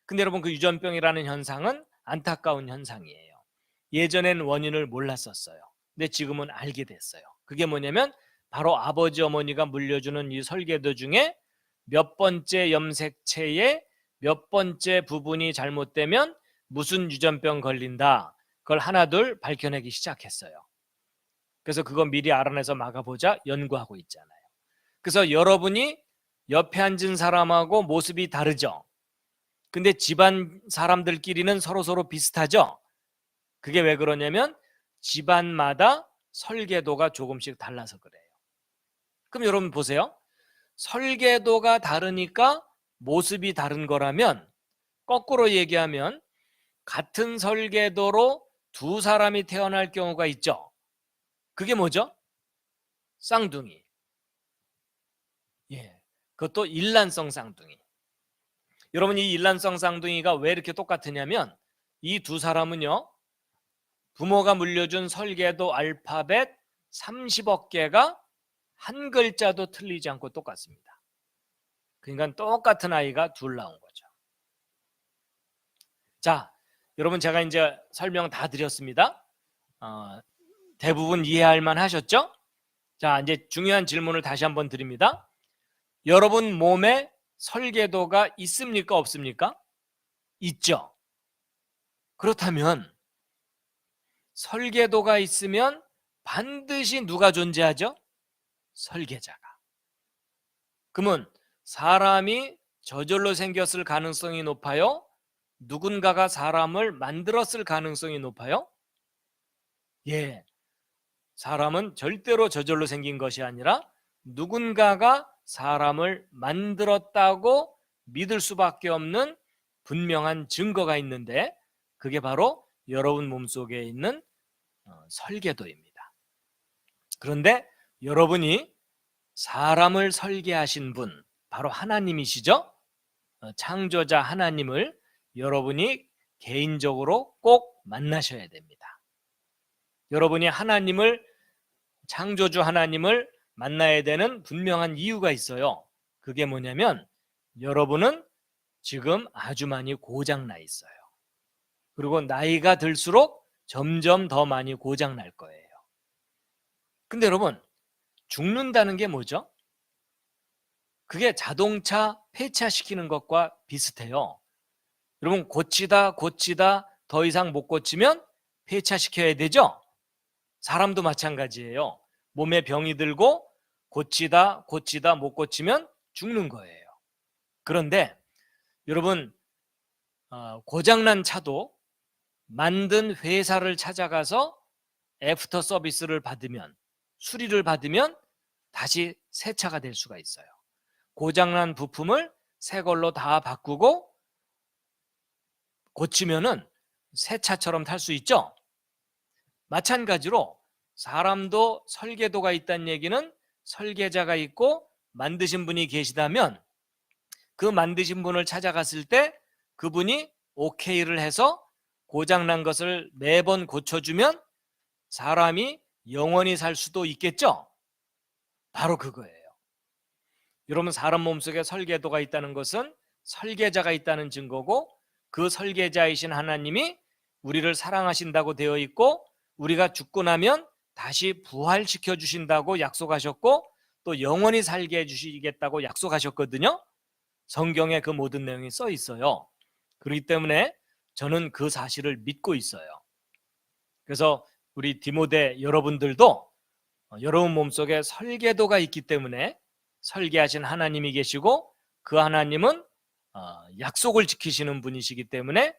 S1: 근데 여러분, 그 유전병이라는 현상은 안타까운 현상이에요. 예전엔 원인을 몰랐었어요. 근데 지금은 알게 됐어요. 그게 뭐냐면 바로 아버지 어머니가 물려주는 이 설계도 중에 몇 번째 염색체의 몇 번째 부분이 잘못되면 무슨 유전병 걸린다, 그걸 하나둘 밝혀내기 시작했어요. 그래서 그거 미리 알아내서 막아보자 연구하고 있잖아요. 그래서 여러분이 옆에 앉은 사람하고 모습이 다르죠. 근데 집안 사람들끼리는 서로 비슷하죠. 그게 왜 그러냐면 집안마다 설계도가 조금씩 달라서 그래요. 그럼 여러분 보세요. 설계도가 다르니까 모습이 다른 거라면, 거꾸로 얘기하면 같은 설계도로 두 사람이 태어날 경우가 있죠. 그게 뭐죠? 쌍둥이. 예, 그것도 일란성 쌍둥이. 여러분, 이 일란성 쌍둥이가 왜 이렇게 똑같으냐면 이 두 사람은요, 부모가 물려준 설계도 알파벳 30억 개가 한 글자도 틀리지 않고 똑같습니다. 그러니까 똑같은 아이가 둘 나온 거죠. 자, 여러분, 제가 이제 설명 다 드렸습니다. 대부분 이해할 만 하셨죠? 자, 이제 중요한 질문을 다시 한번 드립니다. 여러분 몸에 설계도가 있습니까? 없습니까? 있죠. 그렇다면 설계도가 있으면 반드시 누가 존재하죠? 설계자가. 그러면 사람이 저절로 생겼을 가능성이 높아요? 누군가가 사람을 만들었을 가능성이 높아요? 예, 사람은 절대로 저절로 생긴 것이 아니라 누군가가 사람을 만들었다고 믿을 수밖에 없는 분명한 증거가 있는데, 그게 바로 여러분 몸속에 있는 설계도입니다. 그런데 여러분이 사람을 설계하신 분, 바로 하나님이시죠? 창조자 하나님을 여러분이 개인적으로 꼭 만나셔야 됩니다. 여러분이 하나님을, 창조주 하나님을 만나야 되는 분명한 이유가 있어요. 그게 뭐냐면 여러분은 지금 아주 많이 고장나 있어요. 그리고 나이가 들수록 점점 더 많이 고장날 거예요. 근데 여러분, 죽는다는 게 뭐죠? 그게 자동차 폐차시키는 것과 비슷해요. 여러분, 고치다 더 이상 못 고치면 폐차시켜야 되죠? 사람도 마찬가지예요. 몸에 병이 들고 고치다 못 고치면 죽는 거예요. 그런데 여러분, 고장난 차도 만든 회사를 찾아가서 애프터 서비스를 받으면, 수리를 받으면 다시 새 차가 될 수가 있어요. 고장난 부품을 새 걸로 다 바꾸고 고치면은 새 차처럼 탈 수 있죠. 마찬가지로 사람도 설계도가 있다는 얘기는 설계자가 있고 만드신 분이 계시다면 그 만드신 분을 찾아갔을 때 그분이 오케이를 해서 고장난 것을 매번 고쳐주면 사람이 영원히 살 수도 있겠죠. 바로 그거예요. 여러분, 사람 몸속에 설계도가 있다는 것은 설계자가 있다는 증거고, 그 설계자이신 하나님이 우리를 사랑하신다고 되어 있고, 우리가 죽고 나면 다시 부활시켜 주신다고 약속하셨고, 또 영원히 살게 해주시겠다고 약속하셨거든요. 성경에 그 모든 내용이 써 있어요. 그렇기 때문에 저는 그 사실을 믿고 있어요. 그래서 우리 디모데 여러분들도 여러분 몸속에 설계도가 있기 때문에 설계하신 하나님이 계시고, 그 하나님은 약속을 지키시는 분이시기 때문에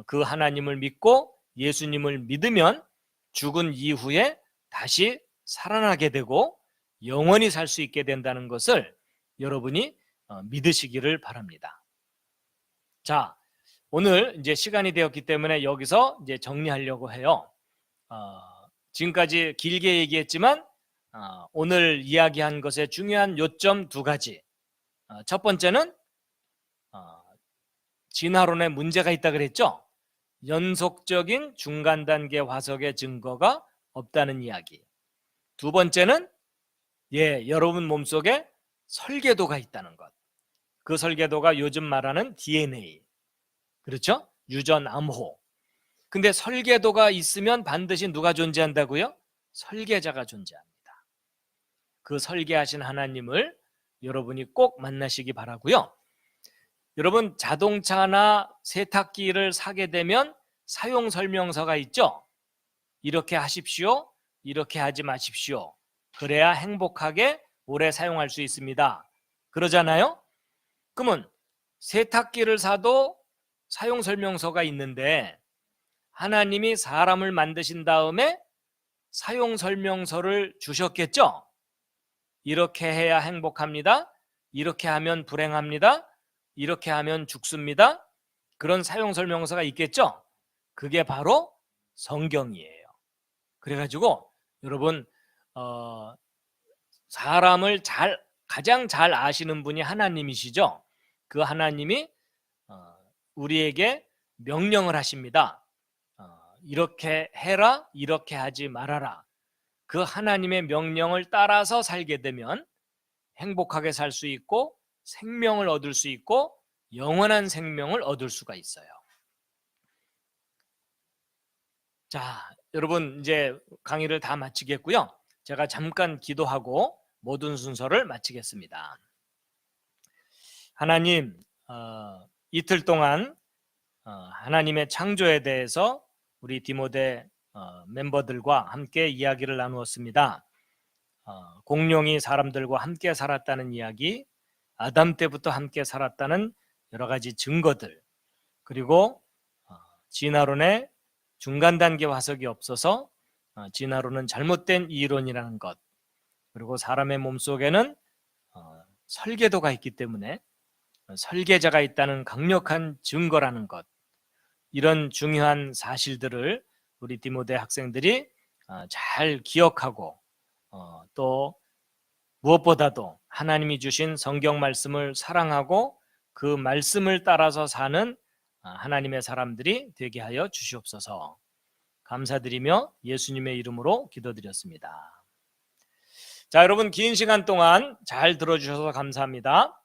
S1: 그 하나님을 믿고 예수님을 믿으면 죽은 이후에 다시 살아나게 되고 영원히 살 수 있게 된다는 것을 여러분이 믿으시기를 바랍니다. 자, 오늘 이제 시간이 되었기 때문에 여기서 이제 정리하려고 해요. 지금까지 길게 얘기했지만 오늘 이야기한 것의 중요한 요점 두 가지. 첫 번째는 진화론에 문제가 있다 그랬죠. 연속적인 중간 단계 화석의 증거가 없다는 이야기. 두 번째는 여러분 몸속에 설계도가 있다는 것. 그 설계도가 요즘 말하는 DNA. 그렇죠? 유전 암호. 근데 설계도가 있으면 반드시 누가 존재한다고요? 설계자가 존재합니다. 그 설계하신 하나님을 여러분이 꼭 만나시기 바라고요. 여러분, 자동차나 세탁기를 사게 되면 사용 설명서가 있죠. 이렇게 하십시오, 이렇게 하지 마십시오. 그래야 행복하게 오래 사용할 수 있습니다. 그러잖아요. 그러면 세탁기를 사도 사용 설명서가 있는데 하나님이 사람을 만드신 다음에 사용 설명서를 주셨겠죠. 이렇게 해야 행복합니다, 이렇게 하면 불행합니다. 이렇게 하면 죽습니다. 그런 사용 설명서가 있겠죠? 그게 바로 성경이에요. 그래가지고 여러분 사람을 가장 잘 아시는 분이 하나님이시죠. 그 하나님이 우리에게 명령을 하십니다. 이렇게 해라, 이렇게 하지 말아라. 그 하나님의 명령을 따라서 살게 되면 행복하게 살 수 있고 생명을 얻을 수 있고 영원한 생명을 얻을 수가 있어요. 자, 여러분 이제 강의를 다 마치겠고요. 제가 잠깐 기도하고 모든 순서를 마치겠습니다. 하나님, 이틀 동안 하나님의 창조에 대해서 우리 디모데 멤버들과 함께 이야기를 나누었습니다. 공룡이 사람들과 함께 살았다는 이야기, 아담 때부터 함께 살았다는 여러 가지 증거들, 그리고 진화론의 중간 단계 화석이 없어서 진화론은 잘못된 이론이라는 것, 그리고 사람의 몸속에는 설계도가 있기 때문에 설계자가 있다는 강력한 증거라는 것, 이런 중요한 사실들을 우리 디모데 학생들이 잘 기억하고 또 무엇보다도 하나님이 주신 성경 말씀을 사랑하고 그 말씀을 따라서 사는 하나님의 사람들이 되게 하여 주시옵소서. 감사드리며 예수님의 이름으로 기도드렸습니다. 자, 여러분 긴 시간 동안 잘 들어주셔서 감사합니다.